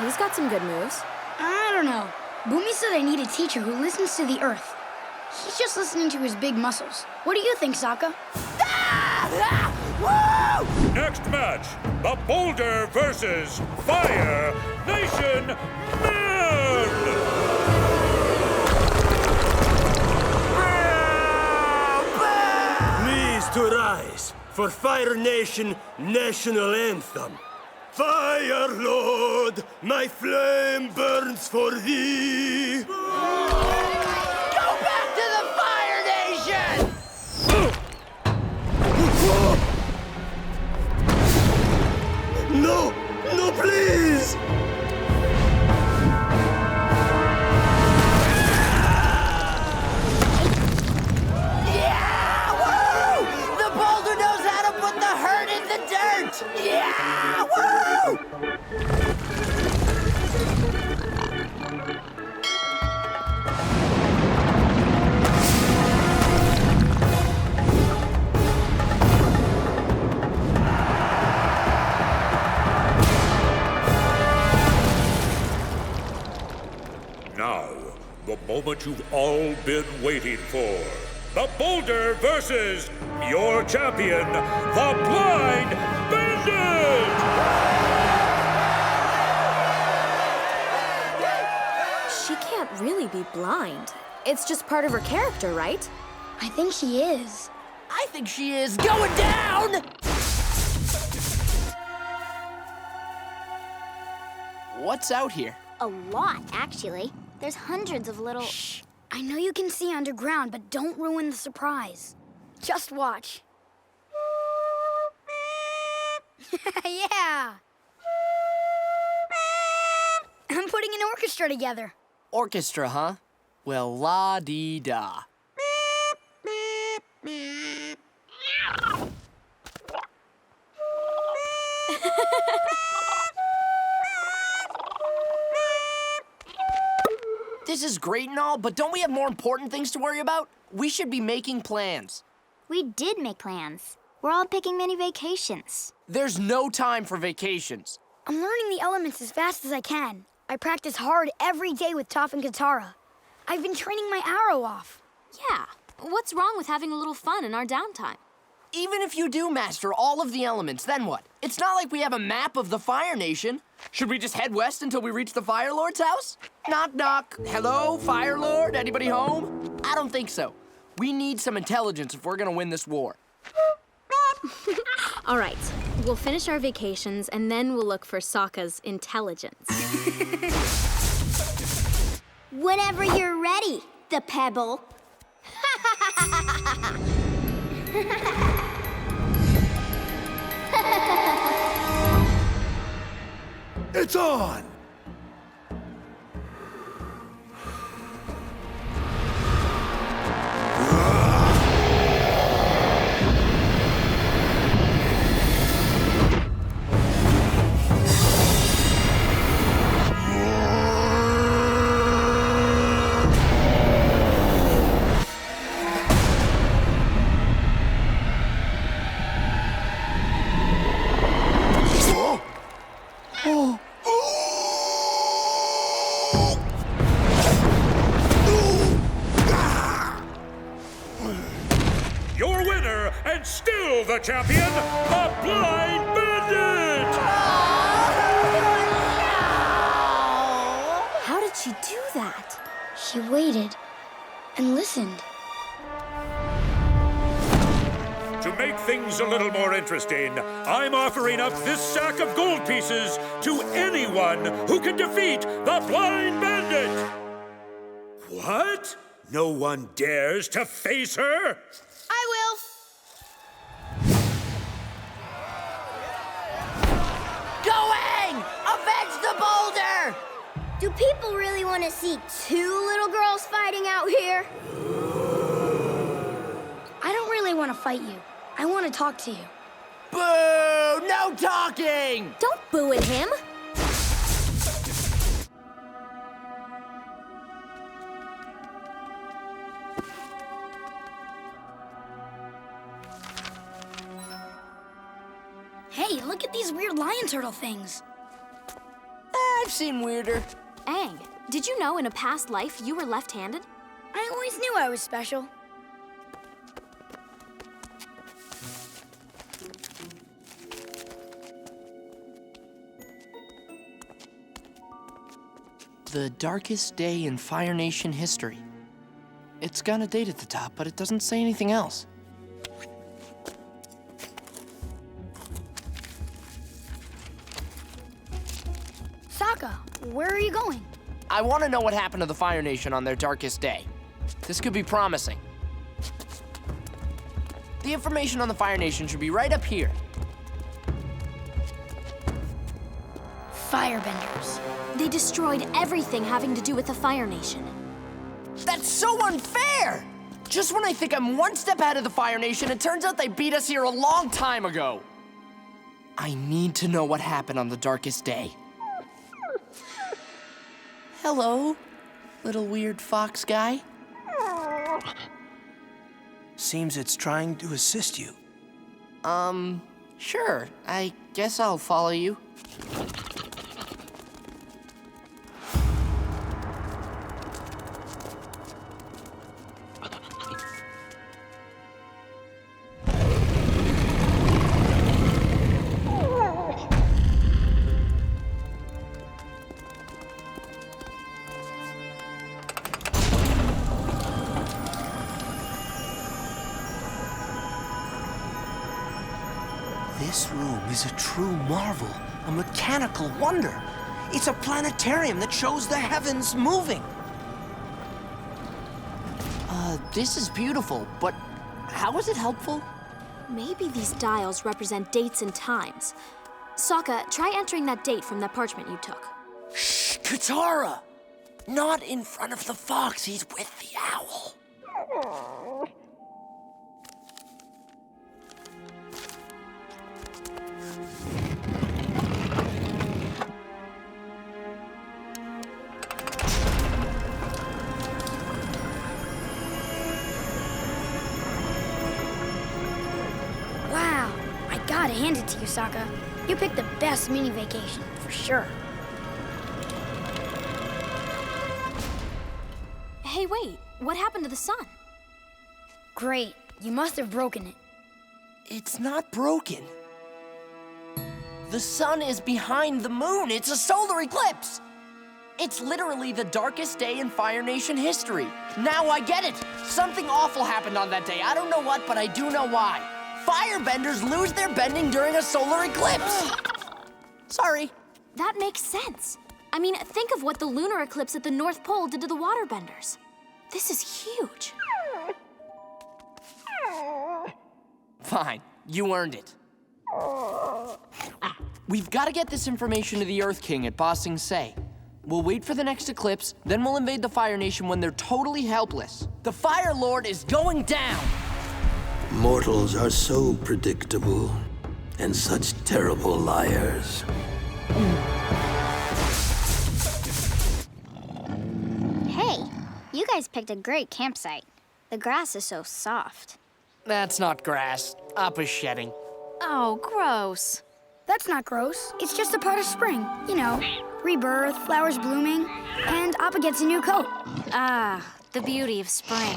He's got some good moves. I don't know. Boomy said I need a teacher who listens to the earth. He's just listening to his big muscles. What do you think, Sokka? Next match, the boulder versus Fire Nation Man! Please to rise for Fire Nation National Anthem. Fire Lord, my flame burns for thee. Go back to the Fire Nation! No, no, please! Yeah! Woo! The boulder knows how to put the hurt in the dirt! Yeah! Woo! Now, the moment you've all been waiting for. The boulder versus your champion, the Blind Bandit! She can't really be blind. It's just part of her character, right? I think she is. I think she is going down! What's out here? A lot, actually. There's hundreds of little... Shh. I know you can see underground, but don't ruin the surprise. Just watch. Yeah! I'm putting an orchestra together. Orchestra, huh? Well, la-dee-da. This is great and all, but don't we have more important things to worry about? We should be making plans. We did make plans. We're all picking mini vacations. There's no time for vacations. I'm learning the elements as fast as I can. I practice hard every day with Toph and Katara. I've been training my arrow off. Yeah. What's wrong with having a little fun in our downtime? Even if you do master all of the elements, then what? It's not like we have a map of the Fire Nation. Should we just head west until we reach the Fire Lord's house? Knock, knock. Hello, Fire Lord? Anybody home? I don't think so. We need some intelligence if we're gonna win this war. All right, we'll finish our vacations and then we'll look for Sokka's intelligence. Whenever you're ready, the pebble. It's on! still the champion, the Blind Bandit! How did she do that? She waited and listened. To make things a little more interesting, I'm offering up this sack of gold pieces to anyone who can defeat the Blind Bandit! What? No one dares to face her? I will. Go, Aang! Avenge the boulder! Do people really want to see two little girls fighting out here? I don't really want to fight you. I want to talk to you. Boo! No talking! Don't boo at him. Hey, look at these weird lion turtle things. I've seen weirder. Aang, did you know in a past life you were left-handed? I always knew I was special. The darkest day in Fire Nation history. It's got a date at the top, but it doesn't say anything else. Sokka, where are you going? I want to know what happened to the Fire Nation on their darkest day. This could be promising. The information on the Fire Nation should be right up here. Firebenders. They destroyed everything having to do with the Fire Nation. That's so unfair! Just when I think I'm one step ahead of the Fire Nation, it turns out they beat us here a long time ago. I need to know what happened on the darkest day. Hello, little weird fox guy. Seems it's trying to assist you. Sure. I guess I'll follow you. This room is a true marvel, a mechanical wonder. It's a planetarium that shows the heavens moving. This is beautiful, but how is it helpful? Maybe these dials represent dates and times. Sokka, try entering that date from that parchment you took. Shh, Katara! Not in front of the fox, he's with the owl. Wow, I gotta hand it to you, Sokka. You picked the best mini vacation, for sure. Hey, wait, what happened to the sun? Great, you must have broken it. It's not broken. The sun is behind the moon. It's a solar eclipse. It's literally the darkest day in Fire Nation history. Now I get it. Something awful happened on that day. I don't know what, but I do know why. Firebenders lose their bending during a solar eclipse. Sorry. That makes sense. I mean, think of what the lunar eclipse at the North Pole did to the waterbenders. This is huge. Fine, you earned it. We've got to get this information to the Earth King at Ba Sing Se. We'll wait for the next eclipse, then we'll invade the Fire Nation when they're totally helpless. The Fire Lord is going down! Mortals are so predictable, and such terrible liars. Hey, you guys picked a great campsite. The grass is so soft. That's not grass. Appa's shedding. Oh, gross. That's not gross. It's just a part of spring. You know, rebirth, flowers blooming, and Appa gets a new coat. Ah, the beauty of spring.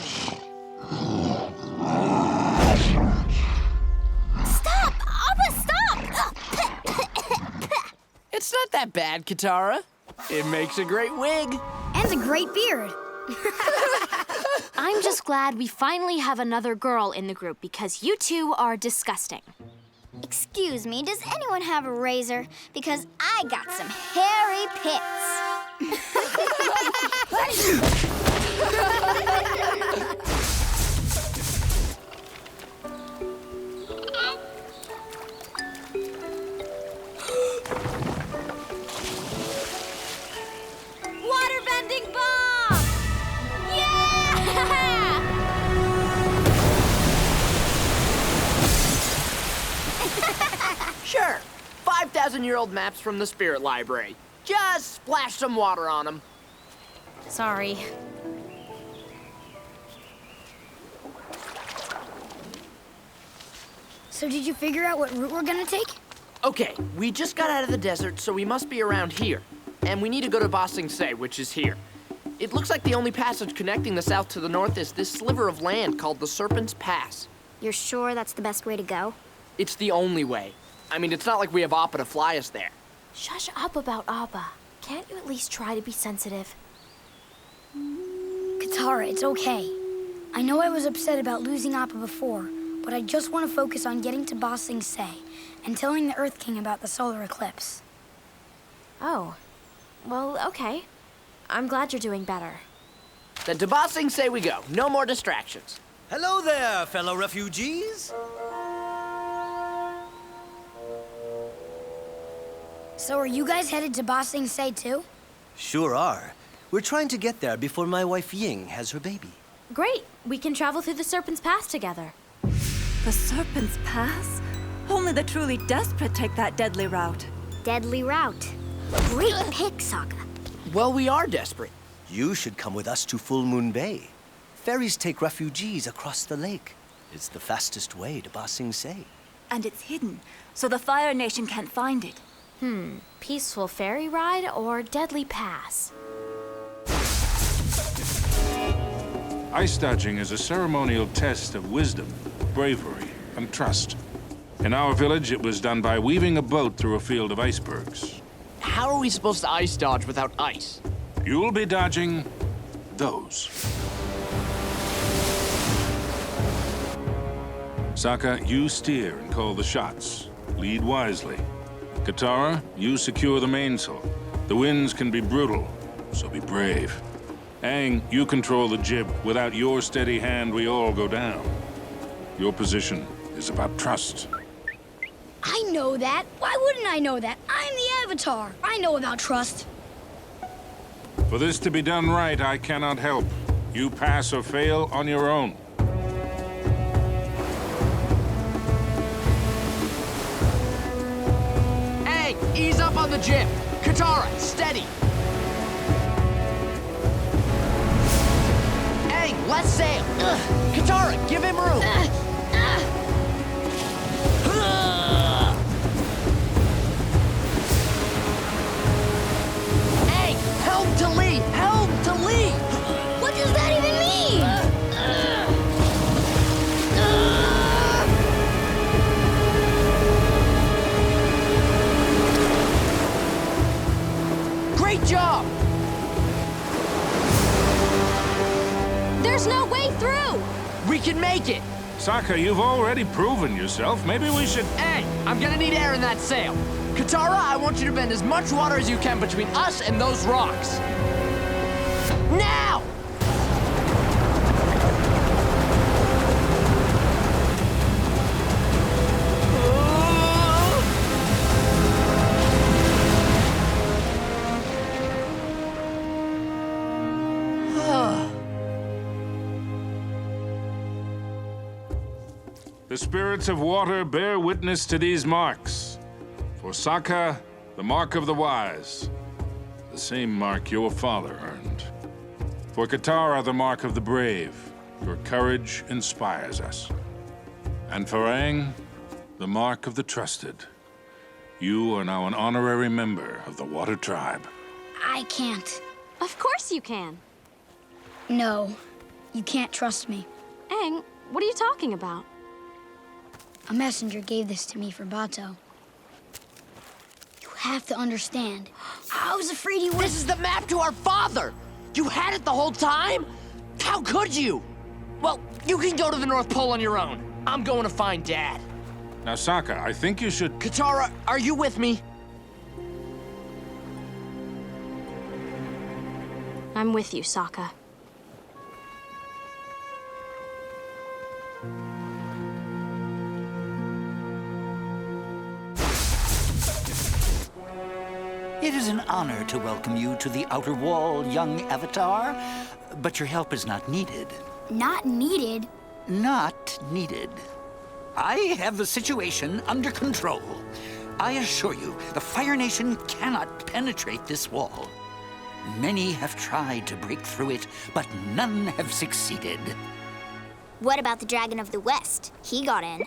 not that bad, Katara. It makes a great wig. And a great beard. I'm just glad we finally have another girl in the group because you two are disgusting. Excuse me, does anyone have a razor? Because I got some hairy pits. Waterbending bomb! Yeah! Sure. 5,000-year-old maps from the Spirit Library. Just splash some water on them. Sorry. So did you figure out what route we're gonna take? Okay, we just got out of the desert, so we must be around here. And we need to go to Ba Sing Se, which is here. It looks like the only passage connecting the south to the north is this sliver of land called the Serpent's Pass. You're sure that's the best way to go? It's the only way. I mean, it's not like we have Appa to fly us there. Shush up about Appa. Can't you at least try to be sensitive? Katara, it's okay. I know I was upset about losing Appa before, but I just want to focus on getting to Ba Sing Se and telling the Earth King about the solar eclipse. Oh. Well, okay. I'm glad you're doing better. Then to Ba Sing Se we go. No more distractions. Hello there, fellow refugees. So are you guys headed to Ba Sing Se too? Sure are. We're trying to get there before my wife Ying has her baby. Great. We can travel through the Serpent's Pass together. The Serpent's Pass? Only the truly desperate take that deadly route. Deadly route. Great pick, Sokka. Well, we are desperate. You should come with us to Full Moon Bay. Ferries take refugees across the lake. It's the fastest way to Ba Sing Se. And it's hidden, so the Fire Nation can't find it. Peaceful ferry ride or deadly pass? Ice dodging is a ceremonial test of wisdom, bravery, and trust. In our village, it was done by weaving a boat through a field of icebergs. How are we supposed to ice dodge without ice? You'll be dodging those. Sokka, you steer and call the shots. Lead wisely. Katara, you secure the mainsail. The winds can be brutal, so be brave. Aang, you control the jib. Without your steady hand, we all go down. Your position is about trust. I know that. Why wouldn't I know that? I'm the Avatar. I know about trust. For this to be done right, I cannot help. You pass or fail on your own. Aang, ease up on the jib. Katara, steady. Aang, let's sail. Katara, give him room. Aang, helm to lee, helm to lee. What does that even mean? Great job. There's no way through! We can make it. Sokka, you've already proven yourself. Maybe we should... Aang, I'm gonna need air in that sail. Katara, I want you to bend as much water as you can between us and those rocks. Now! The spirits of water bear witness to these marks. For Sokka, the mark of the wise, the same mark your father earned. For Katara, the mark of the brave, your courage inspires us. And for Aang, the mark of the trusted. You are now an honorary member of the Water Tribe. I can't. Of course you can. No, you can't trust me. Aang, what are you talking about? A messenger gave this to me for Bato. You have to understand. I was afraid he would. This is the map to our father! You had it the whole time? How could you? Well, you can go to the North Pole on your own. I'm going to find Dad. Now, Sokka, I think you should... Katara, are you with me? I'm with you, Sokka. It is an honor to welcome you to the Outer Wall, young Avatar, but your help is not needed. Not needed? Not needed. I have the situation under control. I assure you, the Fire Nation cannot penetrate this wall. Many have tried to break through it, but none have succeeded. What about the Dragon of the West? He got in.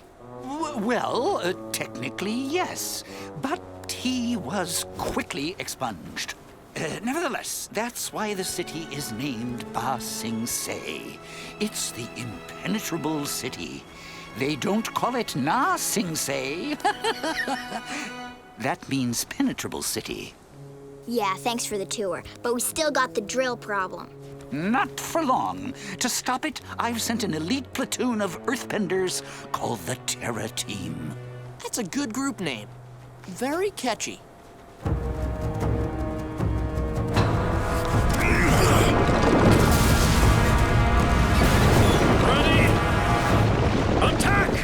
Well, technically, yes, but he was quickly expunged. Nevertheless, that's why the city is named Ba Sing Se. It's the impenetrable city. They don't call it Na Sing Se. That means penetrable city. Yeah, thanks for the tour, but we still got the drill problem. Not for long. To stop it, I've sent an elite platoon of earthbenders called the Terra Team. That's a good group name. Very catchy. Ready? Attack!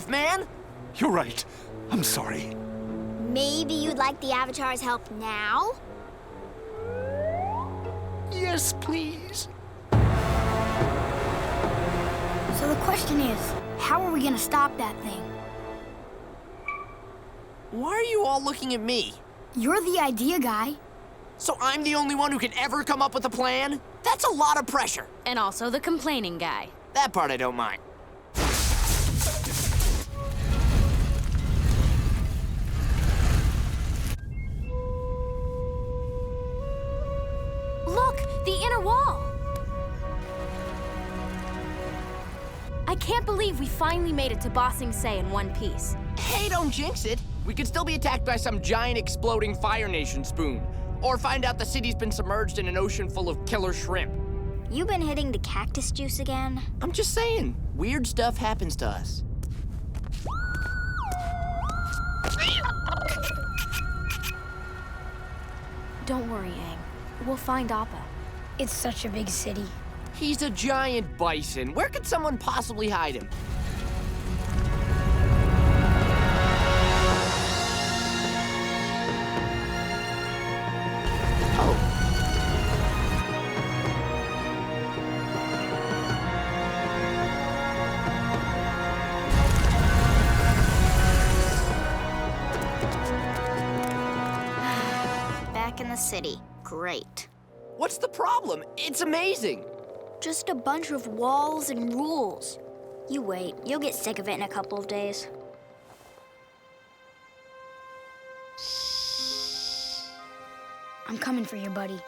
Man. You're right. I'm sorry. Maybe you'd like the Avatar's help now? Yes, please. So the question is, how are we gonna stop that thing? Why are you all looking at me? You're the idea guy. So I'm the only one who can ever come up with a plan? That's a lot of pressure. And also the complaining guy. That part I don't mind. Look, the inner wall. I can't believe we finally made it to Ba Sing Se in one piece. Hey, don't jinx it. We could still be attacked by some giant exploding Fire Nation spoon. Or find out the city's been submerged in an ocean full of killer shrimp. You been hitting the cactus juice again? I'm just saying, weird stuff happens to us. Don't worry, Aang. We'll find Appa. It's such a big city. He's a giant bison. Where could someone possibly hide him? Back in the city. Great. What's the problem? It's amazing. Just a bunch of walls and rules. You wait. You'll get sick of it in a couple of days. I'm coming for you, buddy.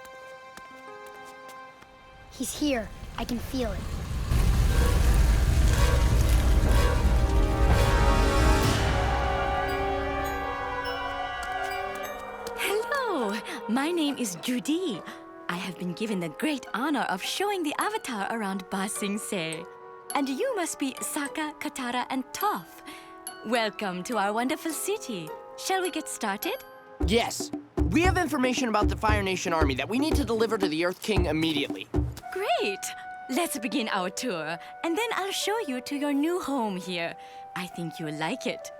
He's here. I can feel it. Hello, my name is Judy. I have been given the great honor of showing the Avatar around Ba Sing Se. And you must be Sokka, Katara, and Toph. Welcome to our wonderful city. Shall we get started? Yes. We have information about the Fire Nation army that we need to deliver to the Earth King immediately. Great! Let's begin our tour, and then I'll show you to your new home here. I think you'll like it.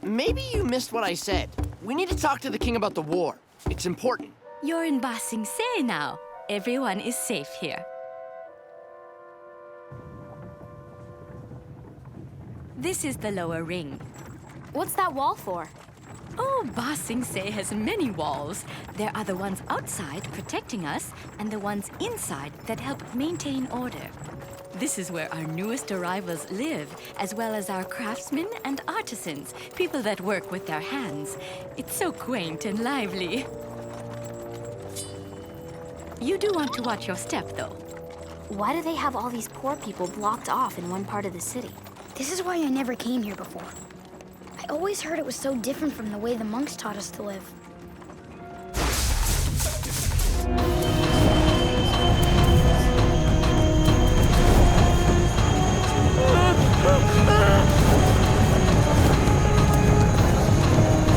Maybe you missed what I said. We need to talk to the king about the war. It's important. You're in Ba Sing Se now. Everyone is safe here. This is the lower ring. What's that wall for? Oh, Ba Sing Se has many walls. There are the ones outside protecting us and the ones inside that help maintain order. This is where our newest arrivals live, as well as our craftsmen and artisans, people that work with their hands. It's so quaint and lively. You do want to watch your step, though. Why do they have all these poor people blocked off in one part of the city? This is why I never came here before. I always heard it was so different from the way the monks taught us to live.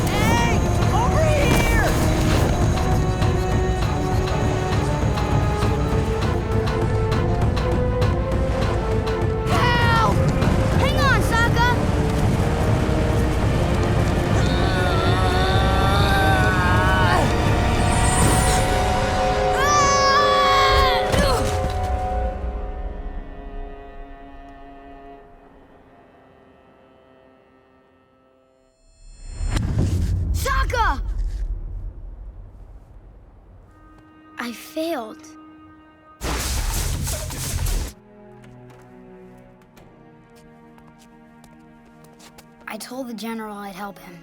Hey! Over here! Help! Hang on, Sokka! Sokka! I failed. I told the general I'd help him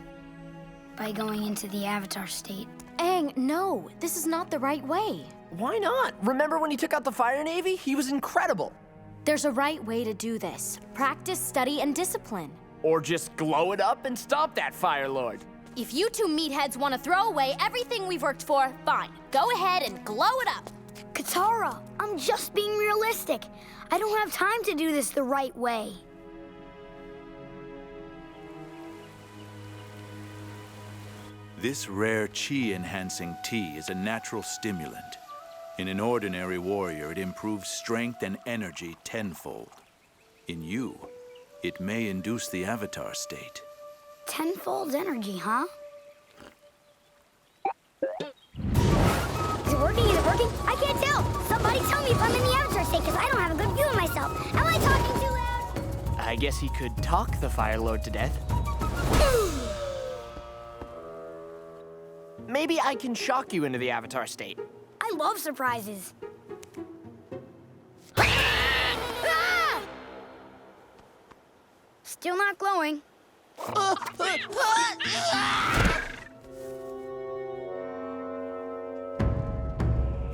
by going into the Avatar state. Aang, no. This is not the right way. Why not? Remember when he took out the Fire Navy? He was incredible. There's a right way to do this. Practice, study, and discipline. Or just glow it up and stop that Fire Lord. If you two meatheads want to throw away everything we've worked for, fine. Go ahead and glow it up. Katara, I'm just being realistic. I don't have time to do this the right way. This rare chi-enhancing tea is a natural stimulant. In an ordinary warrior, it improves strength and energy tenfold. In you, it may induce the Avatar state. Tenfold energy, huh? Is it working? Is it working? I can't tell. Somebody tell me if I'm in the Avatar state, because I don't have a good view of myself. Am I talking too loud? I guess he could talk the Fire Lord to death. Maybe I can shock you into the Avatar state. I love surprises. Ah! Still not glowing.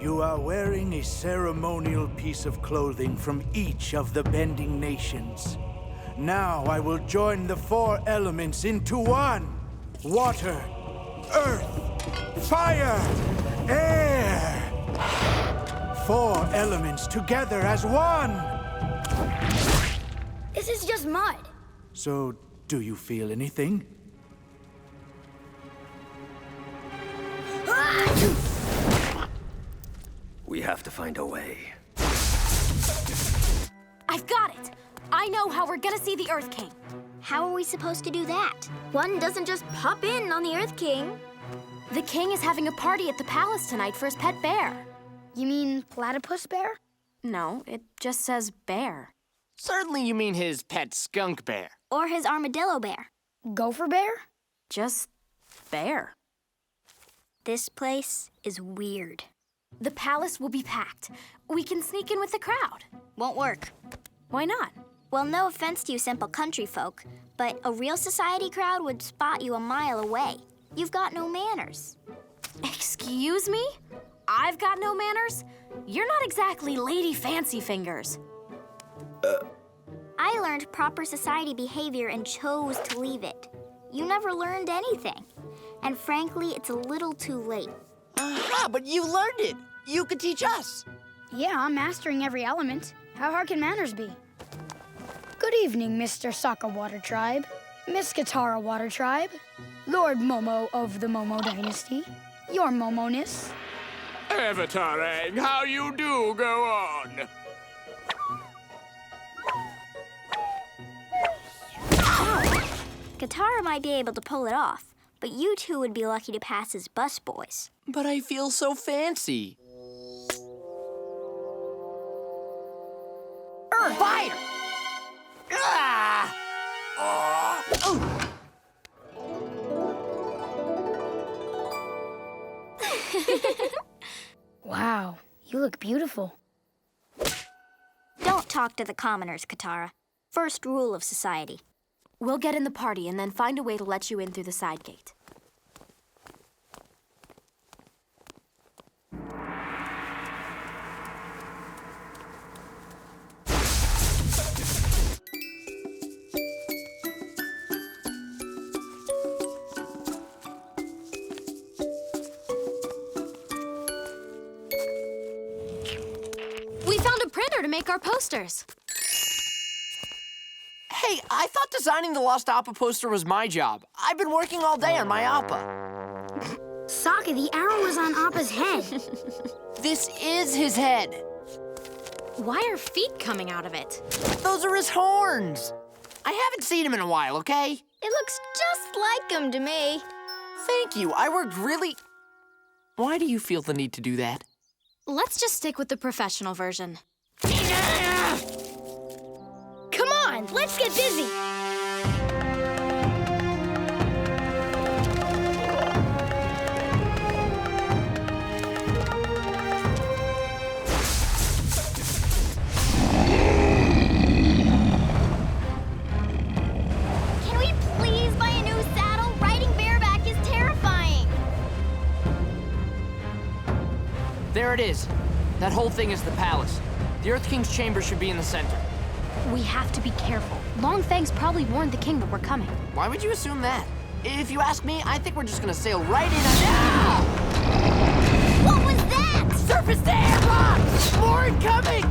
You are wearing a ceremonial piece of clothing from each of the bending nations. Now I will join the 4 elements into one. Water, earth, fire, air. 4 elements together as one. This is just mud. So, do you feel anything? We have to find a way. I've got it. I know how we're gonna see the Earth King. How are we supposed to do that? One doesn't just pop in on the Earth King. The king is having a party at the palace tonight for his pet bear. You mean platypus bear? No, it just says bear. Certainly you mean his pet skunk bear. Or his armadillo bear. Gopher bear? Just bear. This place is weird. The palace will be packed. We can sneak in with the crowd. Won't work. Why not? Well, no offense to you simple country folk, but a real society crowd would spot you a mile away. You've got no manners. Excuse me? I've got no manners? You're not exactly Lady Fancy Fingers. I learned proper society behavior and chose to leave it. You never learned anything. And frankly, it's a little too late. Aha, but you learned it. You could teach us. Yeah, I'm mastering every element. How hard can manners be? Good evening, Mr. Sokka Water Tribe, Miss Katara Water Tribe, Lord Momo of the Momo Dynasty, your Momo-ness. Avatar Aang, how you do go on? Katara might be able to pull it off, but you two would be lucky to pass as busboys. But I feel so fancy. Fire! Ah! look beautiful. Don't talk to the commoners, Katara. First rule of society. We'll get in the party and then find a way to let you in through the side gate. We found a printer to make our posters. Hey, I thought designing the Lost Appa poster was my job. I've been working all day on my Appa. Sokka, the arrow was on Appa's head. This is his head. Why are feet coming out of it? Those are his horns. I haven't seen him in a while, okay? It looks just like him to me. Thank you. I worked really... Why do you feel the need to do that? Let's just stick with the professional version. Come on, let's get busy. Can we please buy a new saddle? Riding bareback is terrifying. There it is. That whole thing is the palace. The Earth King's chamber should be in the center. We have to be careful. Longfang's probably warned the king that we're coming. Why would you assume that? If you ask me, I think we're just gonna sail right in and... What was that? Surface to airball! More incoming!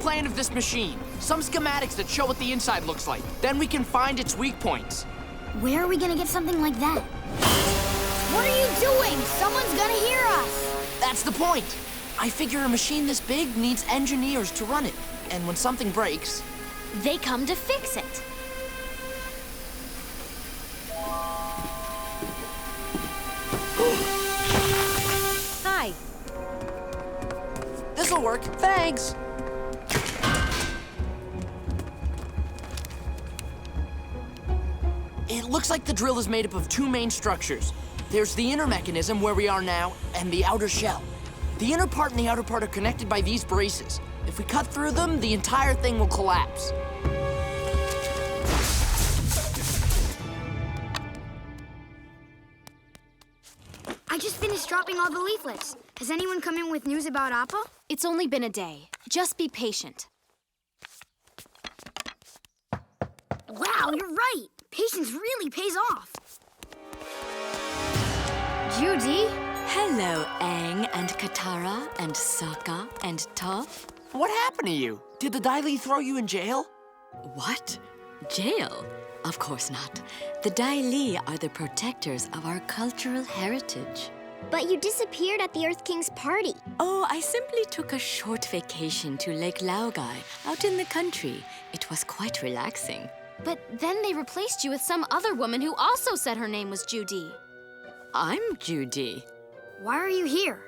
plan of this machine. Some schematics that show what the inside looks like. Then we can find its weak points. Where are we gonna get something like that? What are you doing? Someone's gonna hear us. That's the point. I figure a machine this big needs engineers to run it. And when something breaks, they come to fix it. Hi. This'll work. Thanks. It looks like the drill is made up of two main structures. There's the inner mechanism where we are now, and the outer shell. The inner part and the outer part are connected by these braces. If we cut through them, the entire thing will collapse. I just finished dropping all the leaflets. Has anyone come in with news about Appa? It's only been a day. Just be patient. Wow, you're right. Patience really pays off. Judy? Hello, Aang and Katara and Sokka and Toph. What happened to you? Did the Dai Li throw you in jail? What? Jail? Of course not. The Dai Li are the protectors of our cultural heritage. But you disappeared at the Earth King's party. Oh, I simply took a short vacation to Lake Laogai, out in the country. It was quite relaxing. But then they replaced you with some other woman who also said her name was Judy. I'm Judy. Why are you here?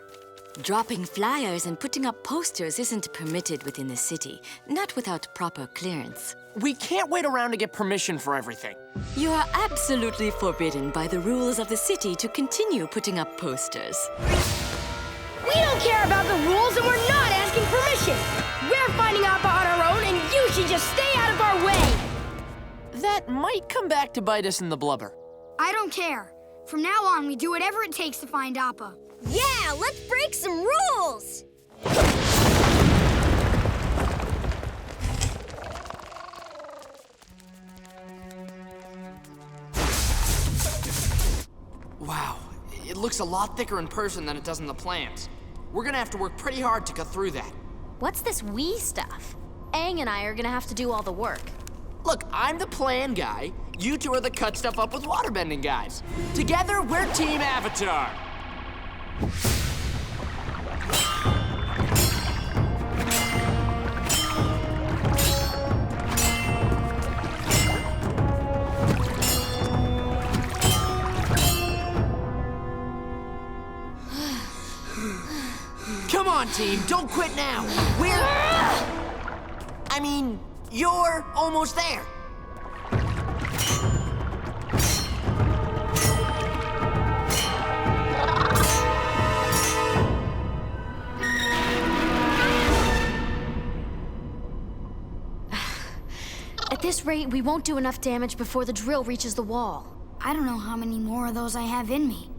Dropping flyers and putting up posters isn't permitted within the city, not without proper clearance. We can't wait around to get permission for everything. You are absolutely forbidden by the rules of the city to continue putting up posters. We don't care about the rules and we're not asking permission. We're finding Appa on our own and you should just stay out of our way. That might come back to bite us in the blubber. I don't care. From now on, we do whatever it takes to find Appa. Yeah, let's break some rules! Wow, it looks a lot thicker in person than it does in the plans. We're gonna have to work pretty hard to cut through that. What's this we stuff? Aang and I are gonna have to do all the work. Look, I'm the plan guy. You two are the cut stuff up with waterbending guys. Together, we're Team Avatar. Come on, team, don't quit now. You're almost there. At this rate, we won't do enough damage before the drill reaches the wall. I don't know how many more of those I have in me.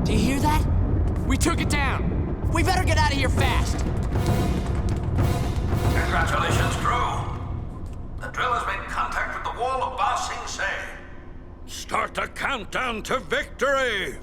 Do you hear that? We took it down. We better get out of here fast. Congratulations, crew. The drill has made contact with the wall of Ba Sing Se. Start the countdown to victory!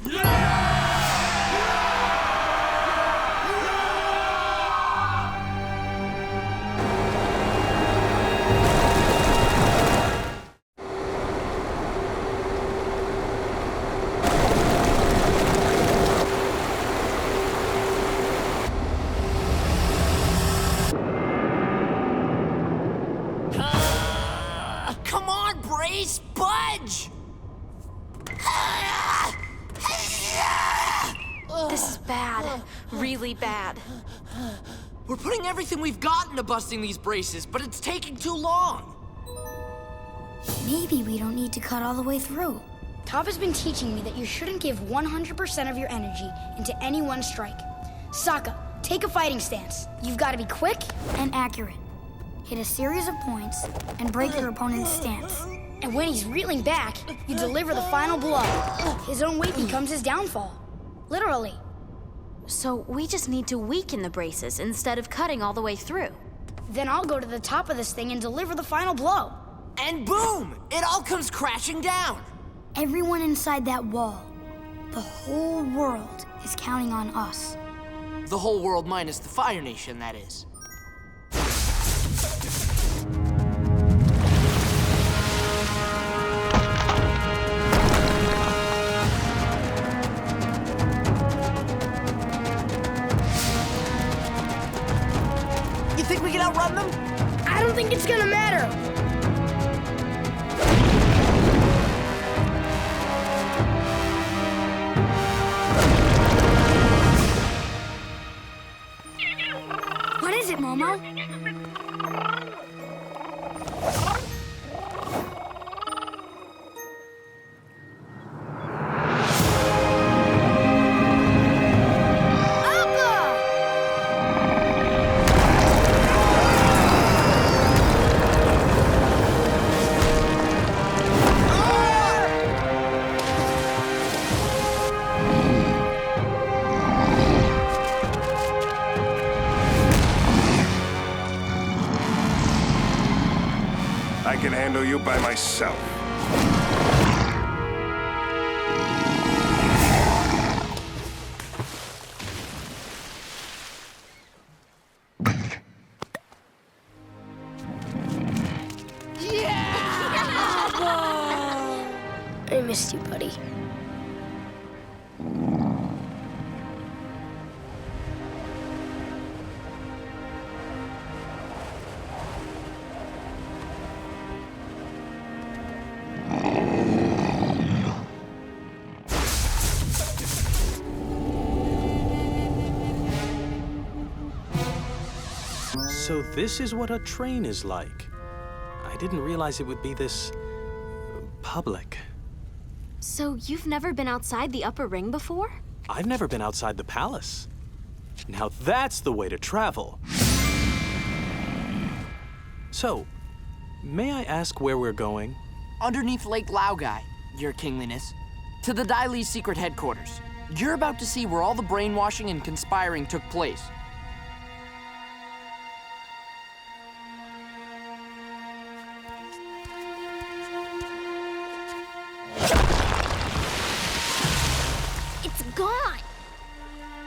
Come on, Brace, budge! This is bad. Really bad. We're putting everything we've got into busting these braces, but it's taking too long. Maybe we don't need to cut all the way through. Toph has been teaching me that you shouldn't give 100% of your energy into any one strike. Sokka, take a fighting stance. You've got to be quick and accurate. Hit a series of points and break your opponent's stance. And when he's reeling back, you deliver the final blow. His own weight becomes his downfall. Literally. So we just need to weaken the braces instead of cutting all the way through. Then I'll go to the top of this thing and deliver the final blow. And boom! It all comes crashing down. Everyone inside that wall, the whole world is counting on us. The whole world minus the Fire Nation, that is. You think we can outrun them? I don't think it's gonna matter. can handle you by myself. I missed you, buddy. So this is what a train is like. I didn't realize it would be this public. So you've never been outside the upper ring before? I've never been outside the palace. Now that's the way to travel. So, may I ask where we're going? Underneath Lake Laogai, Your Kingliness. To the Dai Li's secret headquarters. You're about to see where all the brainwashing and conspiring took place. Gone!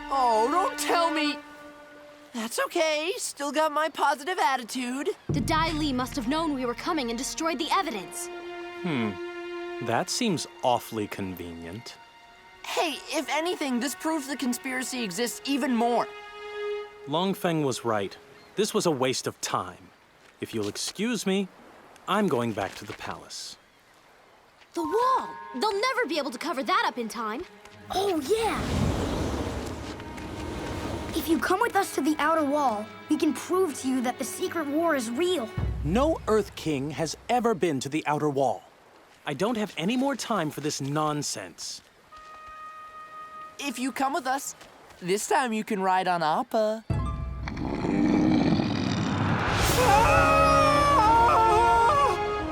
Oh, don't tell me! That's okay, still got my positive attitude. The Dai Li must have known we were coming and destroyed the evidence. That seems awfully convenient. Hey, if anything, this proves the conspiracy exists even more. Longfeng was right. This was a waste of time. If you'll excuse me, I'm going back to the palace. The wall! They'll never be able to cover that up in time. Oh, yeah! If you come with us to the outer wall, we can prove to you that the secret war is real. No Earth King has ever been to the outer wall. I don't have any more time for this nonsense. If you come with us, this time you can ride on Appa.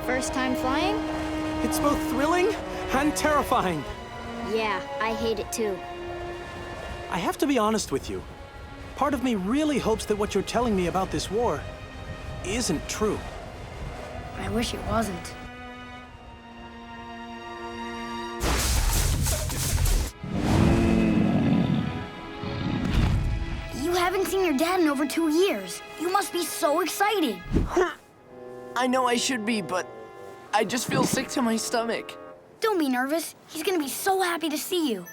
First time flying? It's both thrilling and terrifying. Yeah, I hate it too. I have to be honest with you. Part of me really hopes that what you're telling me about this war isn't true. I wish it wasn't. You haven't seen your dad in over 2 years. You must be so excited. I know I should be, but I just feel sick to my stomach. Don't be nervous. He's gonna be so happy to see you.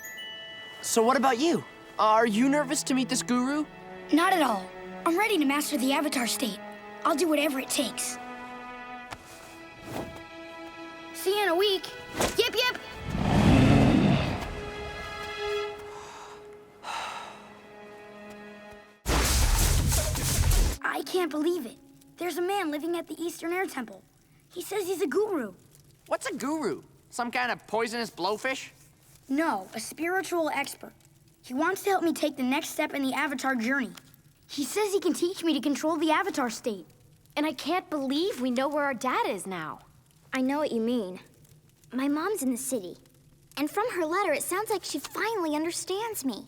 So what about you? Are you nervous to meet this guru? Not at all. I'm ready to master the Avatar state. I'll do whatever it takes. See you in a week. Yip, yip! I can't believe it. There's a man living at the Eastern Air Temple. He says he's a guru. What's a guru? Some kind of poisonous blowfish? No, a spiritual expert. He wants to help me take the next step in the Avatar journey. He says he can teach me to control the Avatar state. And I can't believe we know where our dad is now. I know what you mean. My mom's in the city. And from her letter, it sounds like she finally understands me.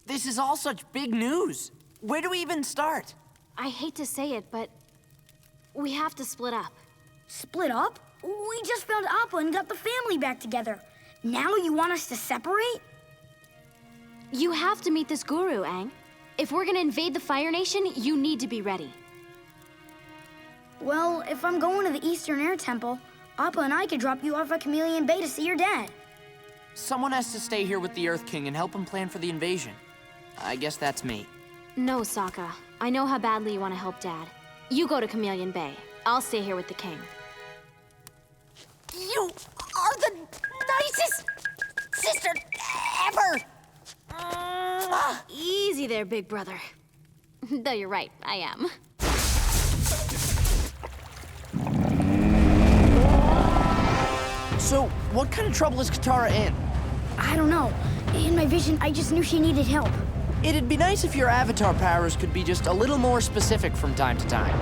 This is all such big news. Where do we even start? I hate to say it, but we have to split up. Split up? We just found Appa and got the family back together. Now you want us to separate? You have to meet this guru, Aang. If we're gonna invade the Fire Nation, you need to be ready. Well, if I'm going to the Eastern Air Temple, Appa and I could drop you off at Chameleon Bay to see your dad. Someone has to stay here with the Earth King and help him plan for the invasion. I guess that's me. No, Sokka. I know how badly you want to help Dad. You go to Chameleon Bay. I'll stay here with the king. You are the nicest sister ever! Easy there, big brother. Though you're right, I am. So, what kind of trouble is Katara in? I don't know. In my vision, I just knew she needed help. It'd be nice if your avatar powers could be just a little more specific from time to time.